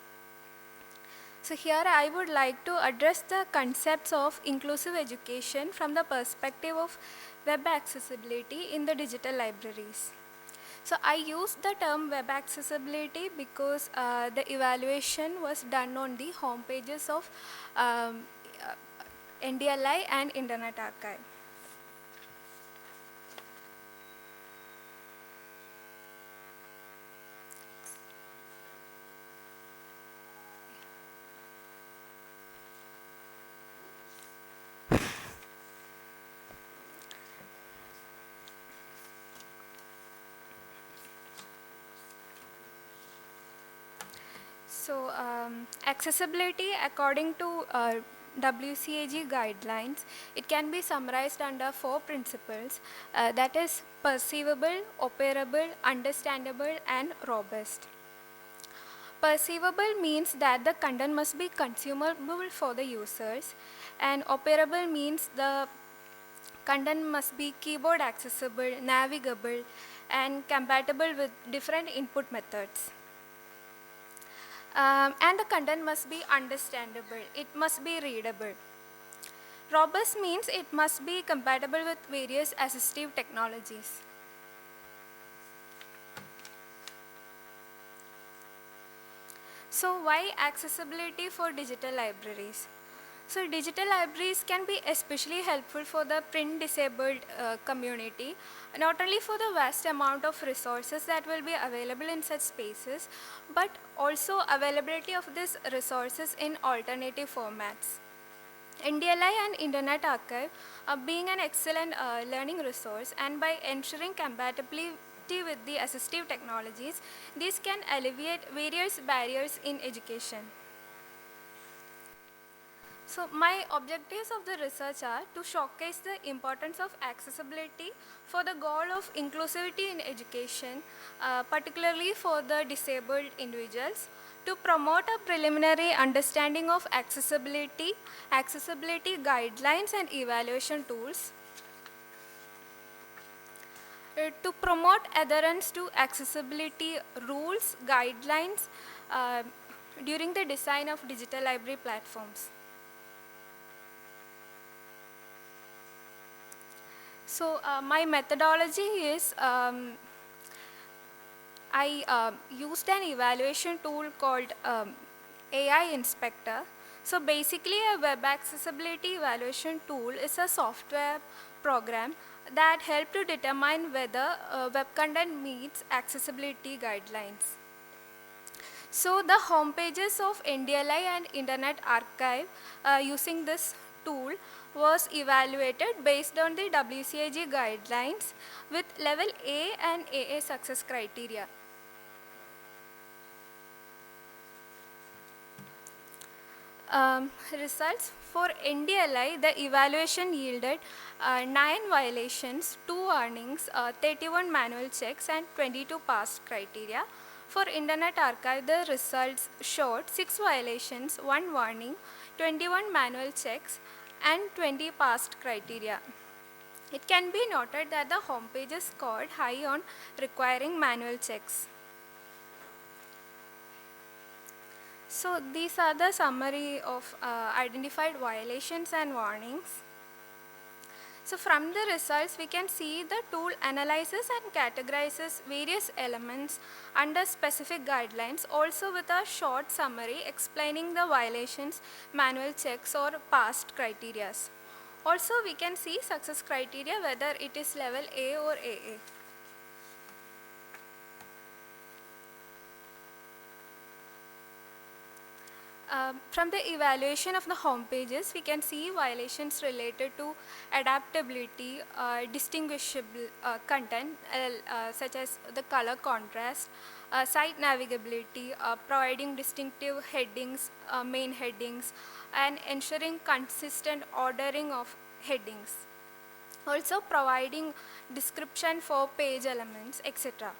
So here I would like to address the concepts of inclusive education from the perspective of web accessibility in the digital libraries. So I use the term web accessibility because the evaluation was done on the home pages of NDLI and Internet Archive. So, accessibility according to WCAG guidelines, it can be summarized under 4 principles, that is perceivable, operable, understandable and robust. Perceivable means that the content must be consumable for the users, and operable means the content must be keyboard accessible, navigable and compatible with different input methods. And the content must be understandable, it must be readable. Robust means it must be compatible with various assistive technologies. So why accessibility for digital libraries? So digital libraries can be especially helpful for the print disabled community, not only for the vast amount of resources that will be available in such spaces, but also availability of these resources in alternative formats. NDLI and Internet Archive being an excellent learning resource, and by ensuring compatibility with the assistive technologies, these can alleviate various barriers in education. So my objectives of the research are to showcase the importance of accessibility for the goal of inclusivity in education, particularly for the disabled individuals, to promote a preliminary understanding of accessibility, accessibility guidelines and evaluation tools, to promote adherence to accessibility rules, guidelines during the design of digital library platforms. So my methodology is I used an evaluation tool called AI Inspector. So basically a web accessibility evaluation tool is a software program that helps to determine whether web content meets accessibility guidelines. So the home pages of NDLI and Internet Archive using this tool was evaluated based on the WCAG guidelines with level A and AA success criteria. Results for NDLI, the evaluation yielded 9 violations, 2 warnings, 31 manual checks and 22 passed criteria. For Internet Archive, the results showed 6 violations, 1 warning, 21 manual checks and 20 passed criteria. It can be noted that the home pages scored high on requiring manual checks. So these are the summary of identified violations and warnings. So from the results, we can see the tool analyzes and categorizes various elements under specific guidelines, also with a short summary explaining the violations, manual checks or past criteria. Also, we can see success criteria whether it is level A or AA. From the evaluation of the home pages, we can see violations related to adaptability, distinguishable content such as the color contrast, site navigability, providing distinctive headings, main headings, and ensuring consistent ordering of headings. Also providing description for page elements, etc.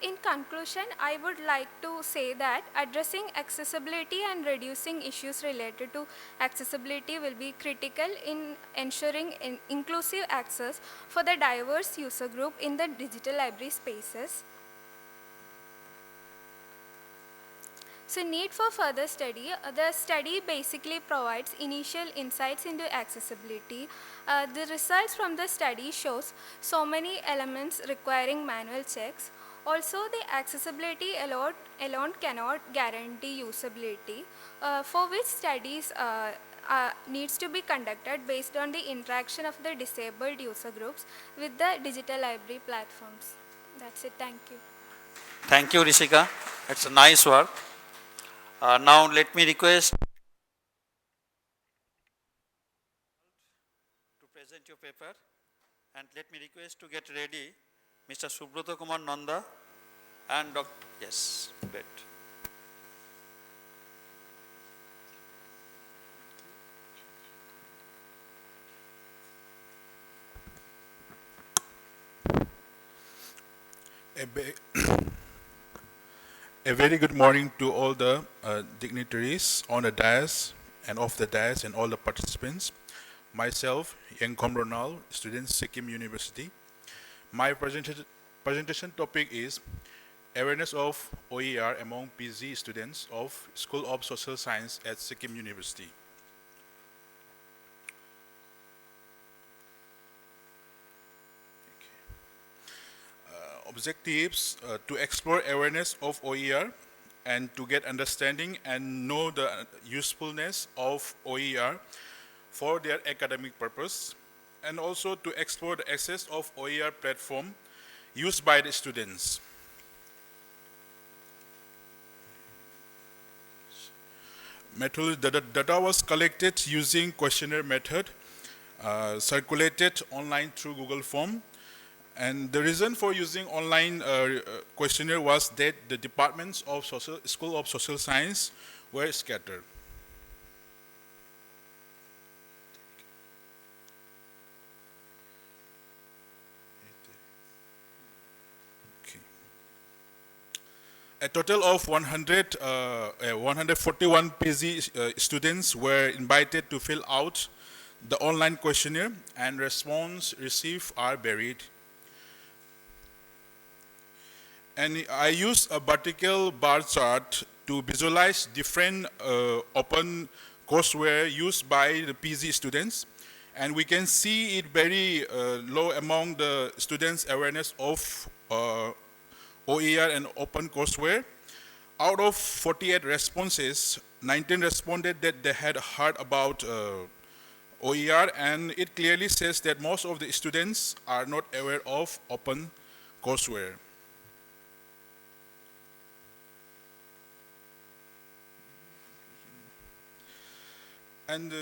In conclusion, I would like to say that addressing accessibility and reducing issues related to accessibility will be critical in ensuring inclusive access for the diverse user group in the digital library spaces. So need for further study, the study basically provides initial insights into accessibility. The results from the study shows so many elements requiring manual checks. Also, the accessibility alone cannot guarantee usability, for which studies needs to be conducted based on the interaction of the disabled user groups with the digital library platforms. That's it. Thank you. Thank you, Rishika. It's a nice work. Now let me request to present your paper, and let me request to get ready Mr. Subroto Kumar Nanda, and Dr. Yes, great. A, a very good morning to all the dignitaries on the dais and off the dais and all the participants. Myself, Yengkom Ronald, student Sikkim University. My presentation topic is awareness of OER among PG students of School of Social Science at Sikkim University. Objectives to explore awareness of OER and to get understanding and know the usefulness of OER for their academic purpose, and also to explore the access of OER platform used by the students. The data was collected using questionnaire method, circulated online through Google Form. And the reason for using online questionnaire was that the departments of School of Social Science were scattered. Okay. A total of 141 PG students were invited to fill out the online questionnaire, and responses received are varied. And I used a vertical bar chart to visualize different open courseware used by the PG students. And we can see it very low among the students' awareness of OER and open courseware. Out of 48 responses, 19 responded that they had heard about OER, and it clearly says that most of the students are not aware of open courseware. And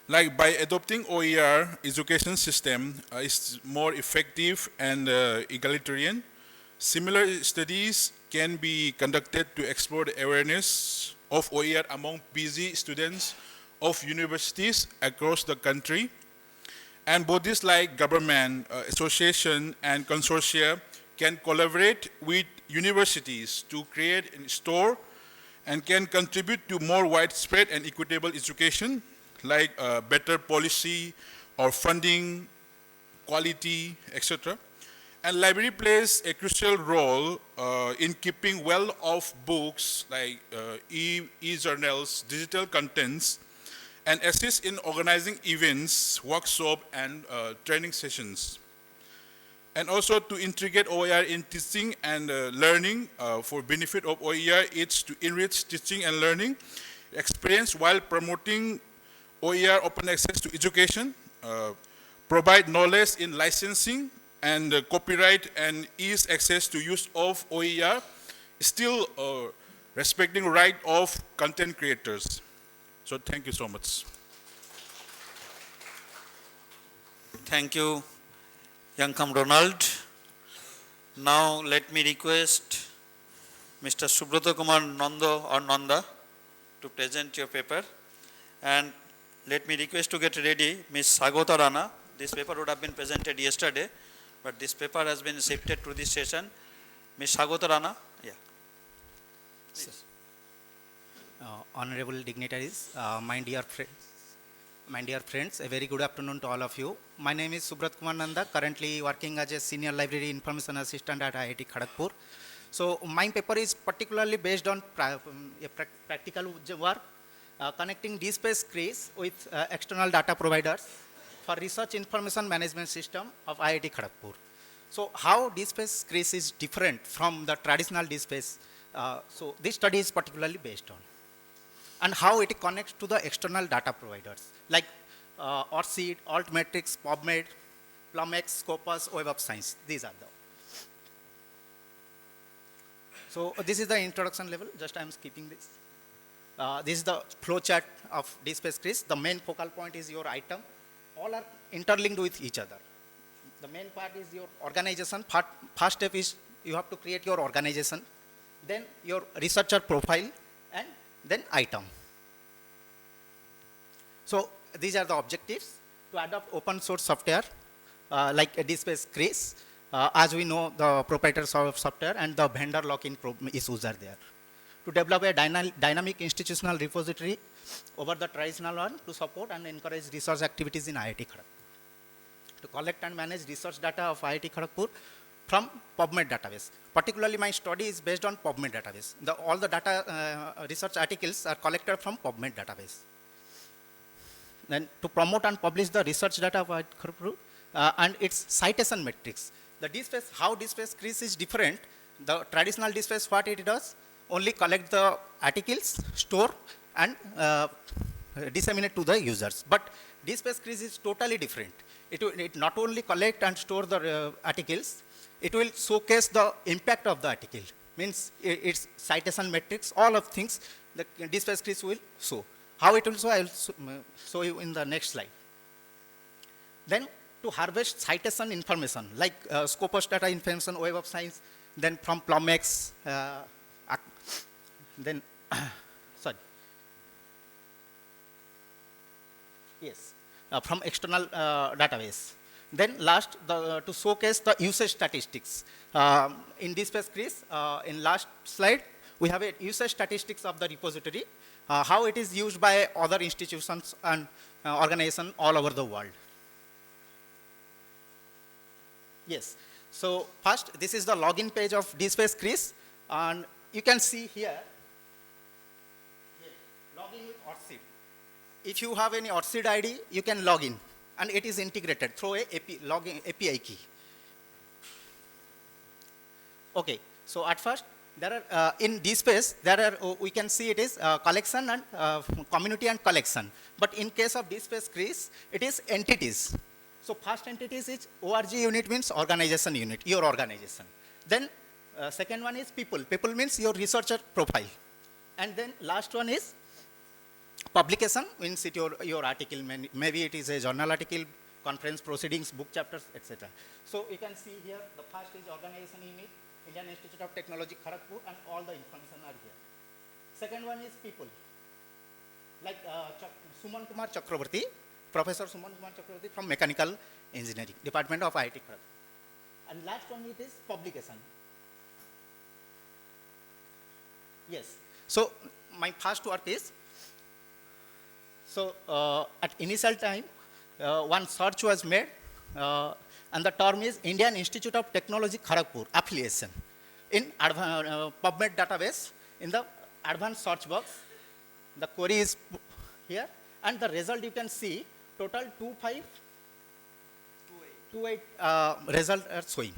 like by adopting OER education system is more effective and egalitarian, similar studies can be conducted to explore the awareness of OER among PG students of universities across the country. And bodies like government, association, and consortia can collaborate with universities to create and store and can contribute to more widespread and equitable education, like better policy or funding, quality, etc. And library plays a crucial role in keeping well of books like e-journals, digital contents, and assist in organizing events, workshops, and training sessions. And also to integrate OER in teaching and learning for benefit of OER, it's to enrich teaching and learning experience while promoting OER open access to education, provide knowledge in licensing and copyright, and ease access to use of OER, still respecting right of content creators. So thank you so much. Thank you, Yankam Ronald. Now let me request Mr. Subroto Kumar Nanda to present your paper, and let me request to get ready Ms. Sagota Rana. This paper would have been presented yesterday, but this paper has been shifted to this session. Ms. Sagota Rana, yeah. Honorable dignitaries, my dear friends, a very good afternoon to all of you. My name is Subrat Kumar Nanda, currently working as a Senior Library Information Assistant at IIT Kharagpur. So my paper is particularly based on practical work, connecting DSpace CRIS with external data providers for research information management system of IIT Kharagpur. So how DSpace CRIS is different from the traditional DSpace, so this study is particularly based on. And how it connects to the external data providers like ORCID, Altmetrics, PubMed, Plumex, Scopus, Web of Science. These are the. So this is the introduction level. Just I am skipping this. This is the flow chart of DSpace CRIS. The main focal point is your item. All are interlinked with each other. the main part is your organization. First step is you have to create your organization, then your researcher profile, and then item. So these are the objectives to adopt open source software like DSpace Chris. As we know, the proprietors of software and the vendor lock-in issues are there. To develop a dynamic institutional repository over the traditional one to support and encourage research activities in IIT Kharagpur. To collect and manage research data of IIT Kharagpur from PubMed database. Particularly my study is based on PubMed database. All the data research articles are collected from PubMed database. Then to promote and publish the research data of IIT Kharagpur and its citation metrics. The DSpace, how DSpace Chris is different, the traditional DSpace, what it does, only collect the articles, store, and disseminate to the users. But DSpace Chris is totally different. It not only collect and store the articles, it will showcase the impact of the article. Means its citation metrics, all of things, the DSpace Chris will show. How it will show, I will show you in the next slide. Then to harvest citation information, like Scopus data information, Web of Science, then from Plumex, then, sorry. Yes, from external database. Then last, to showcase the usage statistics. In DSpace Chris, in last slide, we have a usage statistics of the repository, how it is used by other institutions and organizations all over the world. Yes, so first, this is the login page of DSpace Chris, and you can see here, login with ORCID. If you have any ORCID ID, you can log in, and it is integrated through a API key. Okay, so at first, there are in DSpace, we can see it is collection and community and collection. But in case of DSpace Chris, it is entities. So first entities is ORG unit, means organization unit, your organization. Then second one is people. People means your researcher profile. And then last one is publication, means it your article, maybe it is a journal article, conference proceedings, book chapters, etc. So you can see here, the first is organization unit, Indian Institute of Technology, Kharagpur, and all the information are here. Second one is people, like Suman Kumar Chakraborty, Professor Suman Kumar Chakraborty from Mechanical Engineering, Department of IIT Kharagpur. And last one it is publication. Yes, so my first work is, so at initial time, one search was made, and the term is Indian Institute of Technology Kharagpur affiliation in PubMed database. In the advanced search box, the query is here, and the result you can see total 2528 result are showing.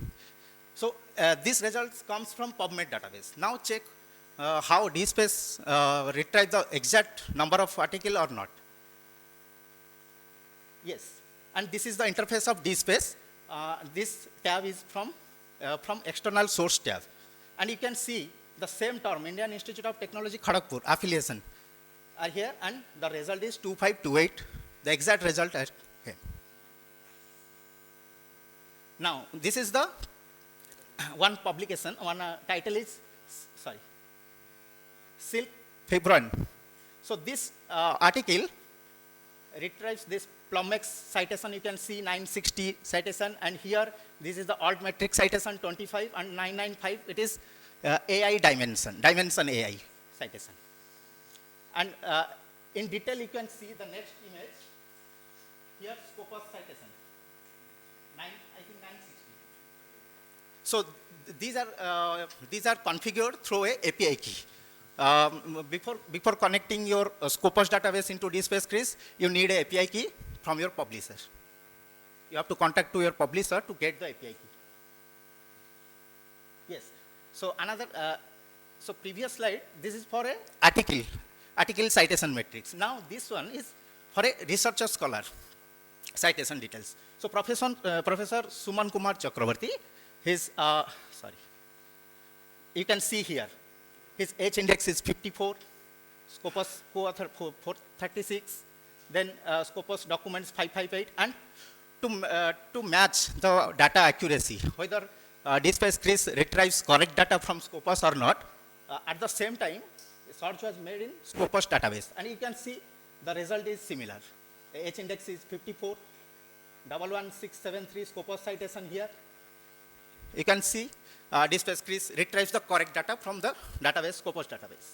So this results comes from PubMed database. Now check how DSpace retrieve the exact number of article or not. Yes, and this is the interface of DSpace. This tab is from external source tab. And you can see the same term, Indian Institute of Technology Kharagpur affiliation are here, and the result is 2528, the exact result is here. Now, this is the one publication, one title is, Silk Fibron. So this article retrieves this Plumex citation, you can see 960 citation, and here this is the alt metric citation 25, and 995 it is AI dimension AI citation. And in detail you can see the next image, here Scopus citation, I think 960. So these are configured through a API key. Before connecting your Scopus database into DSpace Chris, you need a API key from your publisher. You have to contact to your publisher to get the API key. Yes. So another, so previous slide, this is for a article citation matrix. Now this one is for a researcher scholar citation details. So Professor Suman Kumar Chakraborty, his, you can see here, his H index is 54, Scopus co-author 436, then Scopus documents 558, and to match the data accuracy, whether DSpace Chris retrieves correct data from Scopus or not. At the same time, the search was made in Scopus database, and you can see the result is similar. The H index is 54, 11673 Scopus citation here. You can see DSpace Chris retrieves the correct data from the database, Scopus database.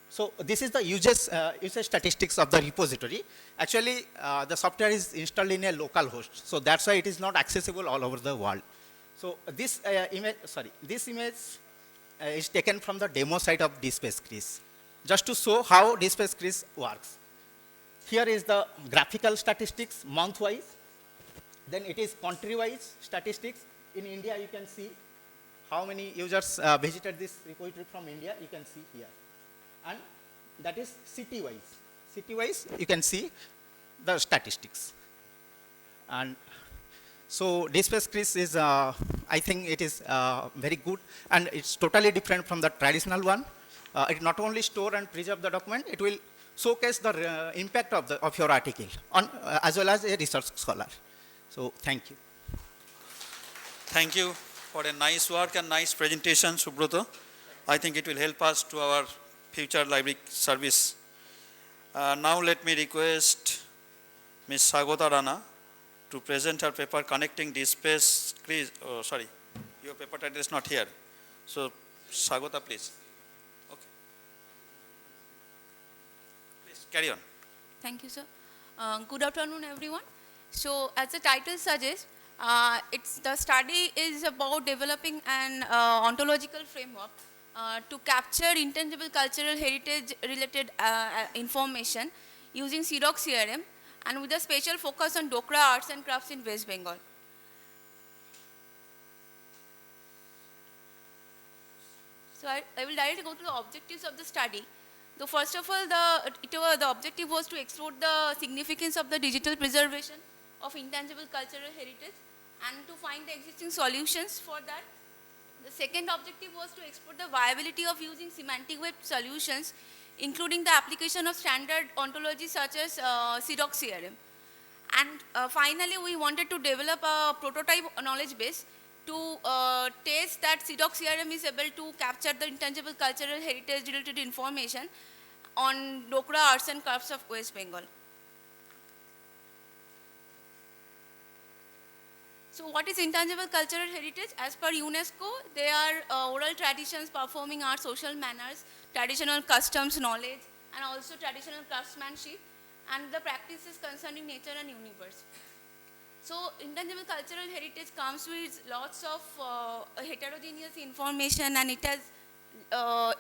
So this is the usage statistics of the repository. Actually, the software is installed in a local host, so that's why it is not accessible all over the world. So this image is taken from the demo site of DSpace Chris, just to show how DSpace Chris works. Here is the graphical statistics month-wise. Then it is country-wise statistics. In India, you can see how many users visited this repository from India. You can see here. And that is city-wise. City-wise, you can see the statistics. And so DSpace Chris is, I think it is very good, and it's totally different from the traditional one. It not only store and preserve the document, it will showcase the impact of your article on, as well as a research scholar. So thank you. Thank you for a nice work and nice presentation, Subroto. I think it will help us to our future library service. Now let me request Ms. Sagota Rana to present her paper, Connecting DSpace Chris. Oh, sorry, your paper title is not here. So Sagota, please. Okay. Please carry on. Thank you, sir. Good afternoon, everyone. So, as the title suggests, the study is about developing an ontological framework to capture intangible cultural heritage related information using CDOC CRM and with a special focus on Dokra arts and crafts in West Bengal. So I will directly go to the objectives of the study. So first of all, the objective was to explore the significance of the digital preservation of intangible cultural heritage and to find the existing solutions for that. The second objective was to explore the viability of using semantic web solutions, including the application of standard ontologies such as CDOC CRM. And finally, we wanted to develop a prototype knowledge base to test that CDOC CRM is able to capture the intangible cultural heritage related information on Dokra arts and crafts of West Bengal. So what is intangible cultural heritage? As per UNESCO, they are oral traditions, performing arts, social manners, traditional customs, knowledge, and also traditional craftsmanship, and the practices concerning nature and universe. So intangible cultural heritage comes with lots of heterogeneous information, and it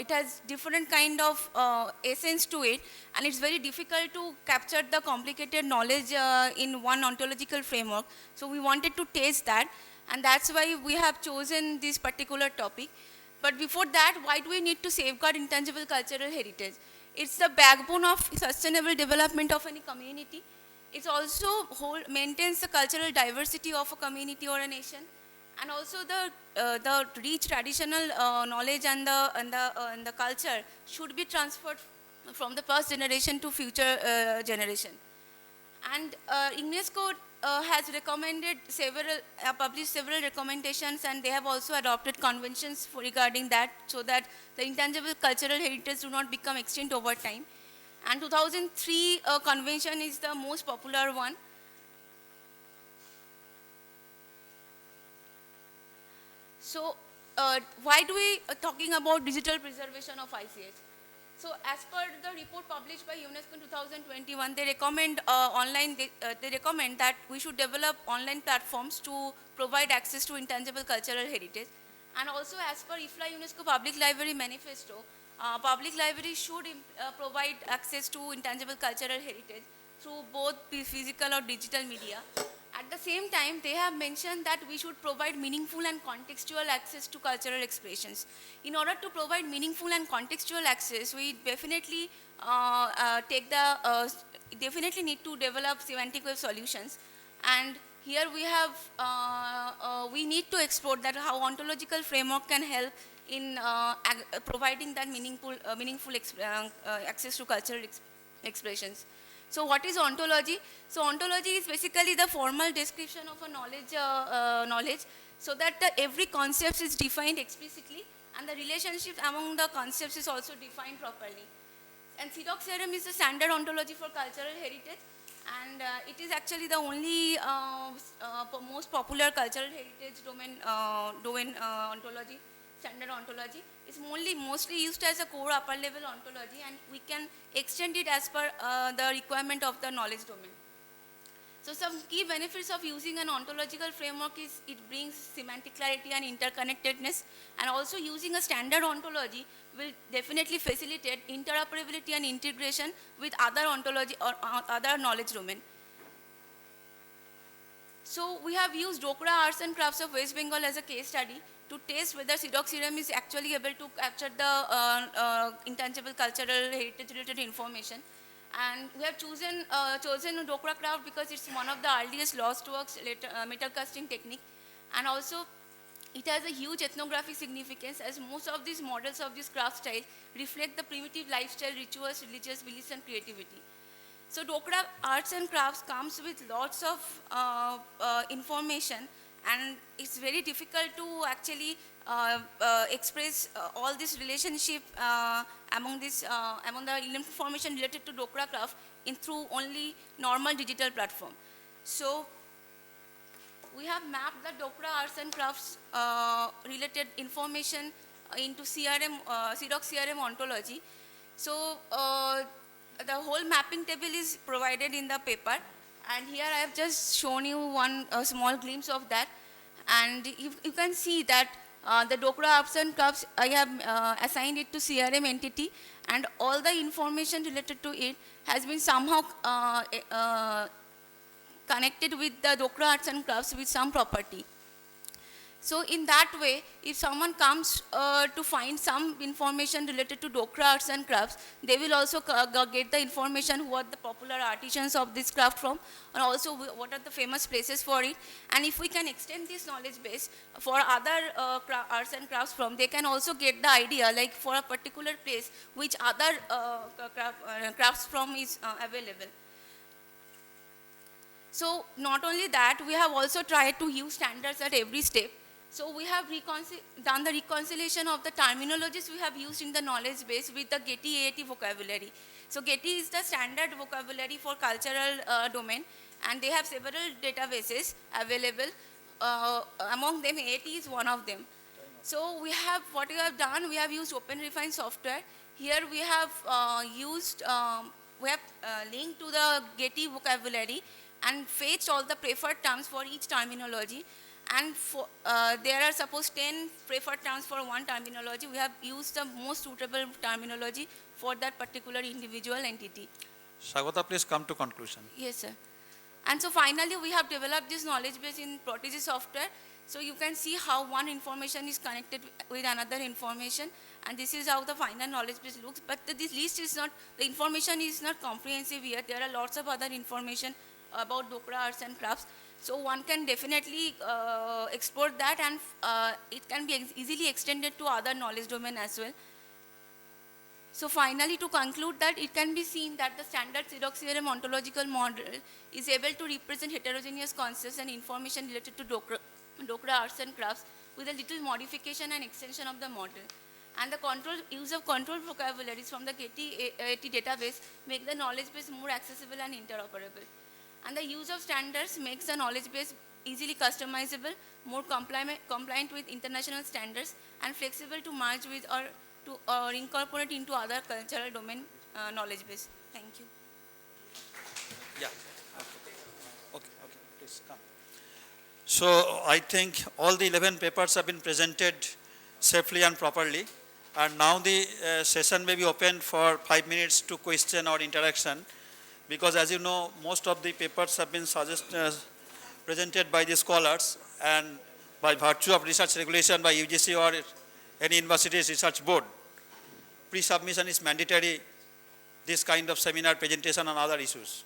has different kind of essence to it, and it's very difficult to capture the complicated knowledge in one ontological framework. So we wanted to test that, and that's why we have chosen this particular topic. But before that, why do we need to safeguard intangible cultural heritage? It's the backbone of sustainable development of any community. It also maintains the cultural diversity of a community or a nation, and also the rich traditional knowledge and the culture should be transferred from the past generation to future generation. And UNESCO has recommended published several recommendations, and they have also adopted conventions regarding that, so that the intangible cultural heritage do not become extinct over time. And 2003 convention is the most popular one. So why do we talking about digital preservation of ICH? So as per the report published by UNESCO in 2021, they recommend they recommend that we should develop online platforms to provide access to intangible cultural heritage. And also as per IFLA UNESCO Public Library Manifesto, public libraries should provide access to intangible cultural heritage through both physical or digital media. At the same time, they have mentioned that we should provide meaningful and contextual access to cultural expressions. In order to provide meaningful and contextual access, we definitely definitely need to develop semantic web solutions. And here we have, we need to explore that how ontological framework can help in providing that meaningful access to cultural expressions. So what is ontology? So ontology is basically the formal description of a knowledge so that every concept is defined explicitly and the relationships among the concepts is also defined properly. And CEDOC theorem is the standard ontology for cultural heritage, and it is actually the only most popular cultural heritage domain ontology, standard ontology. It's mostly used as a core upper level ontology, and we can extend it as per the requirement of the knowledge domain. So some key benefits of using an ontological framework is it brings semantic clarity and interconnectedness, and also using a standard ontology will definitely facilitate interoperability and integration with other ontology or other knowledge domain. So we have used Dokra Arts and Crafts of West Bengal as a case study to test whether CEDOC theorem is actually able to capture the intangible cultural heritage related information. And we have chosen Dokra craft because it's one of the earliest lost works metal casting technique, and also it has a huge ethnographic significance as most of these models of this craft style reflect the primitive lifestyle, rituals, religious beliefs and creativity. So Dokra Arts and Crafts comes with lots of information, and it's very difficult to actually express all this relationship among the information related to Dokra craft through only normal digital platform. So we have mapped the Dokra Arts and Crafts related information into CEDOC CRM ontology. So the whole mapping table is provided in the paper, and here I have just shown you one small glimpse of that. And you can see that the Dokra Arts and Crafts, I have assigned it to CRM entity, and all the information related to it has been somehow connected with the Dokra Arts and Crafts with some property. So in that way, if someone comes to find some information related to Dokra Arts and Crafts, they will also get the information who are the popular artisans of this craft from, and also what are the famous places for it. And if we can extend this knowledge base for other arts and crafts from, they can also get the idea, like for a particular place, which other crafts from is available. So not only that, we have also tried to use standards at every step. So we have done the reconciliation of the terminologies we have used in the knowledge base with the Getty AAT vocabulary. So Getty is the standard vocabulary for cultural domain, and they have several databases available. Among them, AAT is one of them. So what we have done, we have used OpenRefine software. Here we have linked to the Getty vocabulary and fetched all the preferred terms for each terminology. And there are suppose 10 preferred terms for one terminology. We have used the most suitable terminology for that particular individual entity. Swagata, please come to conclusion. Yes, sir. And so finally, we have developed this knowledge base in Protege software. So you can see how one information is connected with another information, and this is how the final knowledge base looks. But this list is not, the information is not comprehensive here. There are lots of other information about Dokra Arts and Crafts. So one can definitely explore that, and it can be easily extended to other knowledge domain as well. So finally, to conclude that, it can be seen that the standard CEDOC theorem ontological model is able to represent heterogeneous concepts and information related to Dokra Arts and Crafts with a little modification and extension of the model. And the use of control vocabularies from the Getty AAT database make the knowledge base more accessible and interoperable. And the use of standards makes the knowledge base easily customizable, more compliant with international standards, and flexible to merge with or incorporate into other cultural domain knowledge base. Thank you. Yeah. Okay, please come. So I think all the 11 papers have been presented safely and properly. And now the session may be open for 5 minutes to question or interaction. Because as you know, most of the papers have been presented by the scholars, and by virtue of research regulation by UGC or any university's research board, pre-submission is mandatory, this kind of seminar presentation on other issues.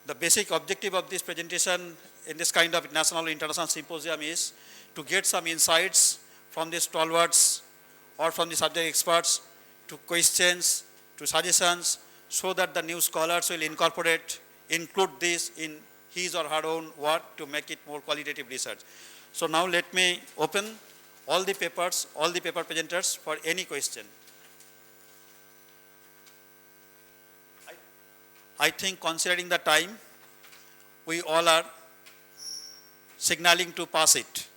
The basic objective of this presentation in this kind of national or international symposium is to get some insights from the stalwarts or from the subject experts to questions, to suggestions, so that the new scholars will include this in his or her own work to make it more qualitative research. So now let me open all the paper presenters for any question. I think considering the time, we all are signaling to pass it.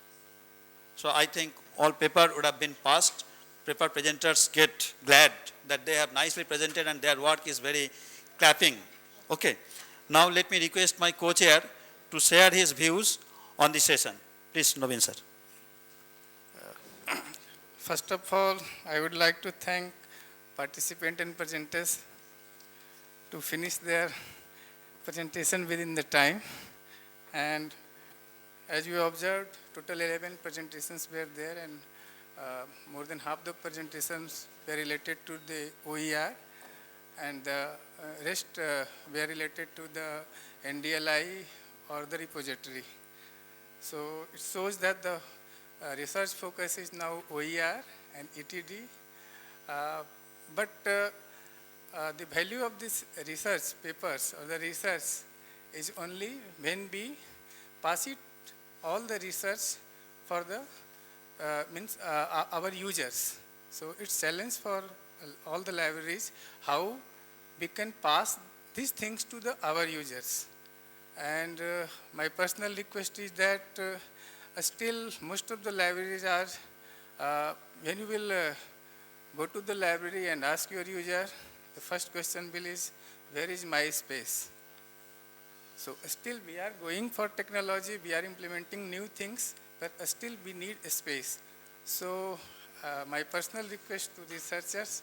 So I think all paper would have been passed. Paper presenters get glad that they have nicely presented and their work is very clapping. Okay. Now let me request my co-chair to share his views on the session. Please, Naveen sir. First of all, I would like to thank participants and presenters to finish their presentation within the time. And as you observed, total 11 presentations were there, and more than half the presentations were related to the OER, and the rest were related to the NDLI or the repository. So it shows that the research focus is now OER and ETD, but the value of this research papers or the research is only when we pass it all the research for the our users. So it's challenge for all the libraries how we can pass these things to our users. And my personal request is that still most of the libraries are, when you will go to the library and ask your user, the first question will is, where is my space? So still we are going for technology, we are implementing new things, but still we need a space. So my personal request to researchers,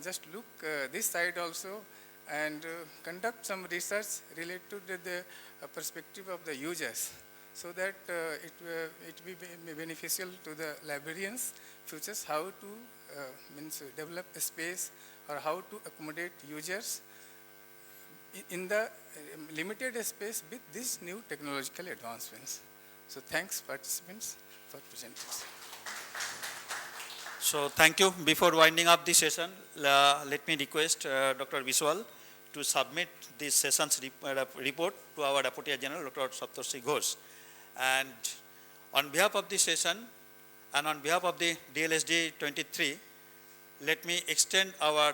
just look this side also and conduct some research related to the perspective of the users, so that it will be beneficial to the librarians futures how to develop a space or how to accommodate users in the limited space with these new technological advancements. So thanks participants for presenting. So thank you. Before winding up the session, let me request Dr. Biswal to submit this session's report to our Rapporteur General, Dr. Saptarshi Ghosh. And on behalf of this session and on behalf of the DLSD 23, let me extend our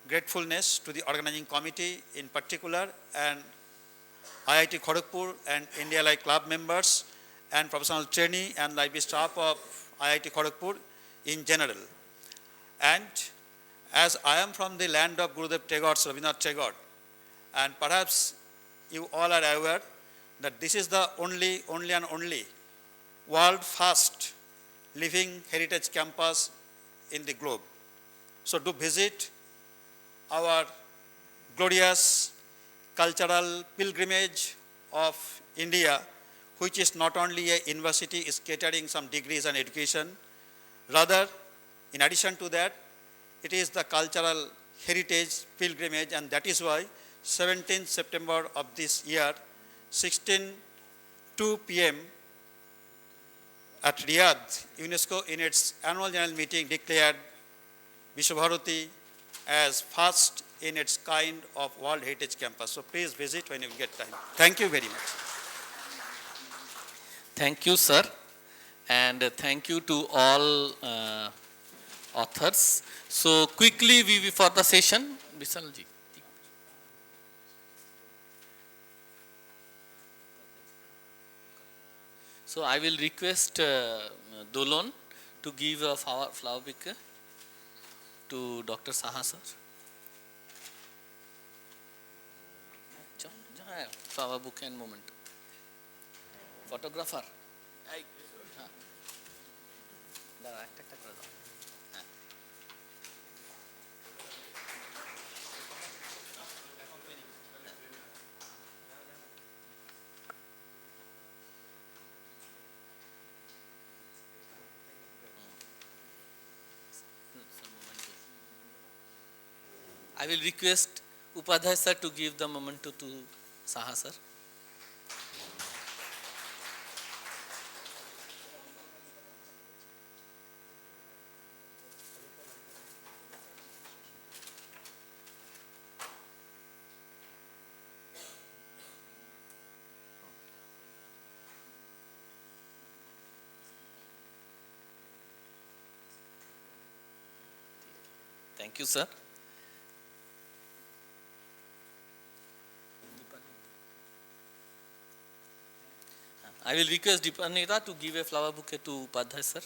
gratefulness to the organizing committee in particular, and IIT Kharagpur and NDLI club members and professional trainee and library staff of IIT Kharagpur in general. And as I am from the land of Gurudev Tagore, Rabindranath Tagore, and perhaps you all are aware that this is the only world first living heritage campus in the globe. So to visit our glorious cultural pilgrimage of India, which is not only a university, is catering some degrees and education. Rather, in addition to that, it is the cultural heritage pilgrimage, and that is why 17th September of this year, 2 p.m. at Riyadh, UNESCO in its annual general meeting declared Vishwabharati as first in its kind of World Heritage Campus. So please visit when you get time. Thank you very much. Thank you, sir. And thank you to all authors. So quickly, for the session, Visalji. So I will request Dolon to give a flower bouquet to Dr. Saha sir. Flower bouquet and moment. Photographer. I will request Upadhyay sir to give the memento to Saha sir. Thank you, sir. I will request Dipanita to give a flower bouquet to Upadhyay, sir.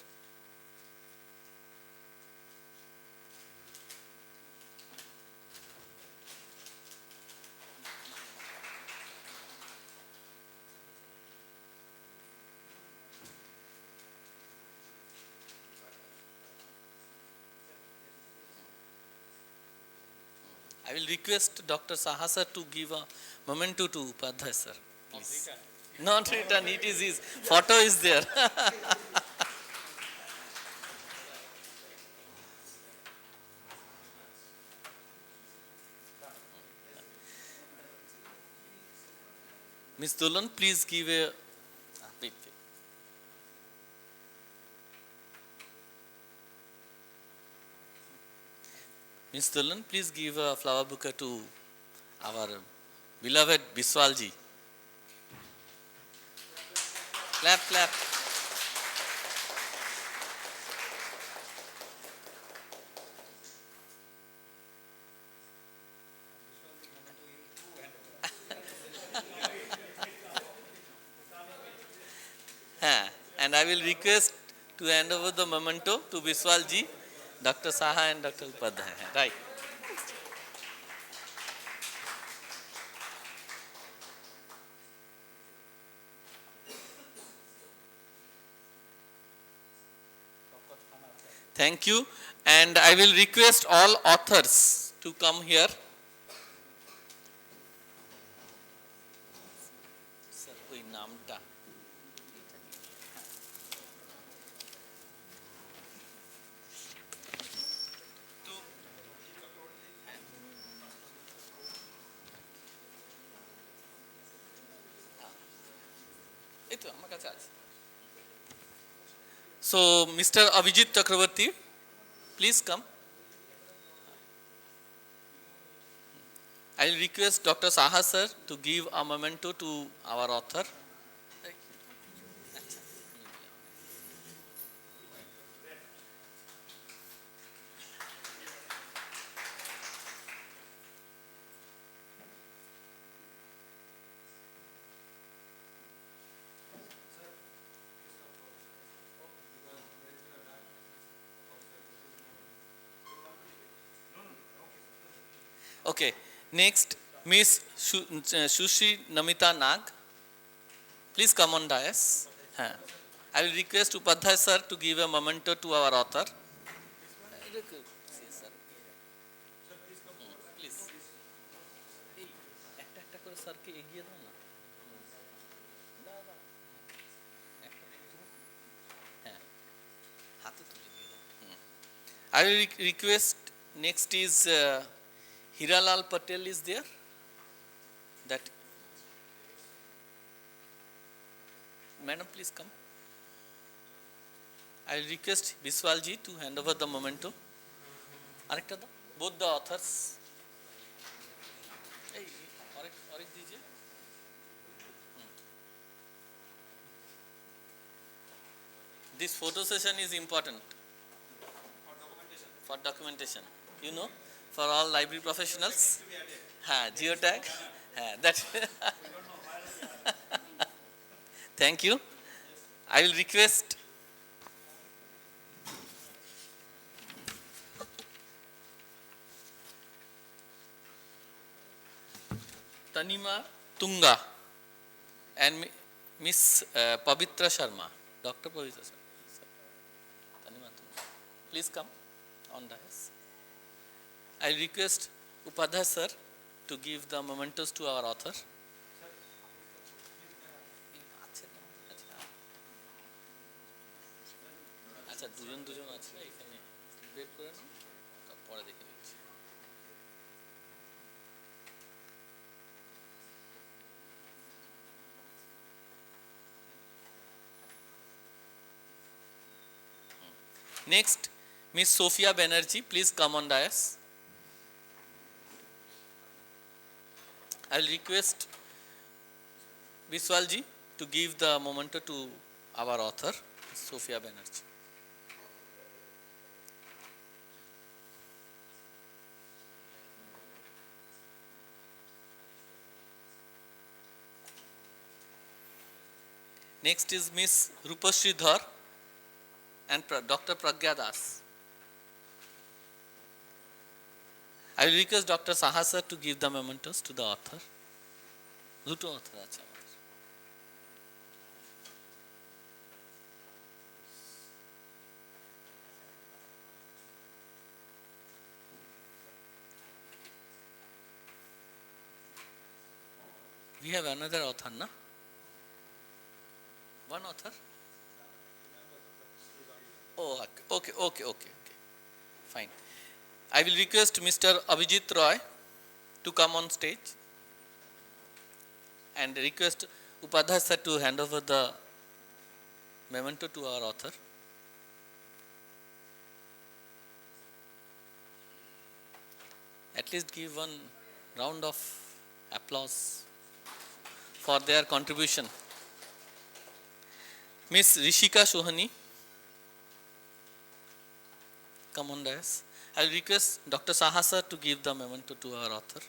I will request Dr. Saha sir to give a memento to Upadhyay, sir. Please. Not written, it is his photo is there. Miss Dolan, please give a. Wait. Miss Dolan, please give a flower bouquet to our beloved Biswalji. Clap, clap. And I will request to hand over the memento to Biswalji, Dr. Saha and Dr. Upadhyay. Right. Thank you. And I will request all authors to come here. Sir, koi naamta. So, Mr. Abhijit Chakravarti, please come. I will request Dr. Saha sir to give a memento to our author. Okay, next Miss Sushi Namita Nag. Please come on dais. I will request Upadhyay sir to give a memento to our author. Please. I will request next is Hiralal Patel is there. That madam, please come. I will request Biswalji to hand over the memento. Both the authors. This photo session is important for documentation. You know, for all library professionals. Geotag. That. Thank you. I will request Tanima Tunga and Miss Pavitra Sharma, Dr. Pavitra Sharma. Tanima Tunga. Please come on dais. I request Upadhyay sir to give the mementos to our author. আচ্ছা দুজন আছে এখানে বের করে নাও পরে দেখে নিচ্ছি Next, Miss Sophia Banerjee, please come on dais. I will request Biswalji to give the memento to our author, Sophia Banerjee. Next is Miss Rupashri Dhar and Dr. Pragya Das. I will request Dr. Saha sir to give the mementos to the author. Duto author আছে আমার। We have another author, na? One author? Oh, okay. Fine. I will request Mr. Abhijit Roy to come on stage and request Upadhyay sir to hand over the memento to our author. At least give one round of applause for their contribution. Miss Rishika Sohani, come on dais. I will request Dr. Saha sir to give the memento to our author.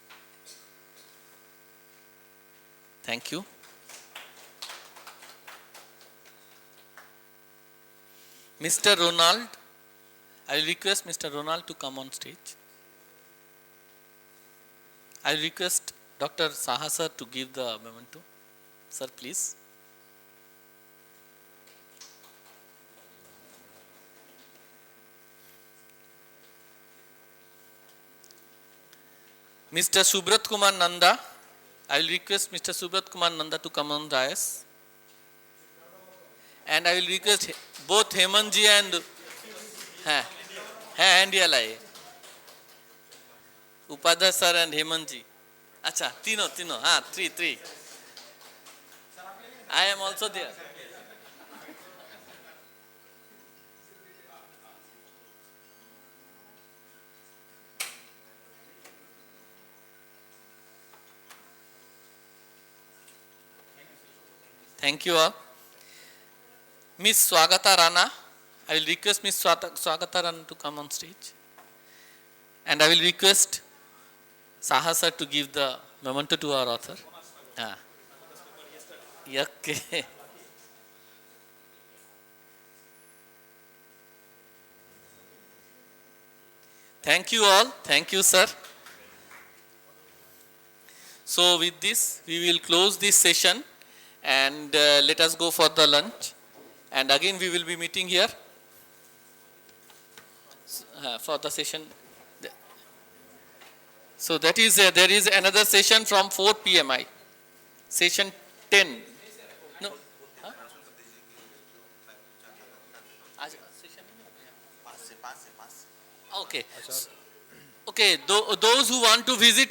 Thank you. Mr. Ronald, I will request Mr. Ronald to come on stage. I will request Dr. Saha sir to give the memento. Sir, please. Mr. Subrat Kumar Nanda, I will request Mr. Subrat Kumar Nanda to come on dais. And I will request both Hemanji and Handialai. Upadhyay sir and Hemanji. Acha, tino, three. I am also there. Thank you all. Miss Swagata Rana, I will request Miss Swagata Rana to come on stage. And I will request Saha sir to give the memento to our author. Okay. Thank you all. Thank you, sir. So with this, we will close this session and let us go for the lunch. And again, we will be meeting here for the session. So that is, there is another session from 4 p.m. Session 10. No. Huh? Okay. Okay. Those who want to visit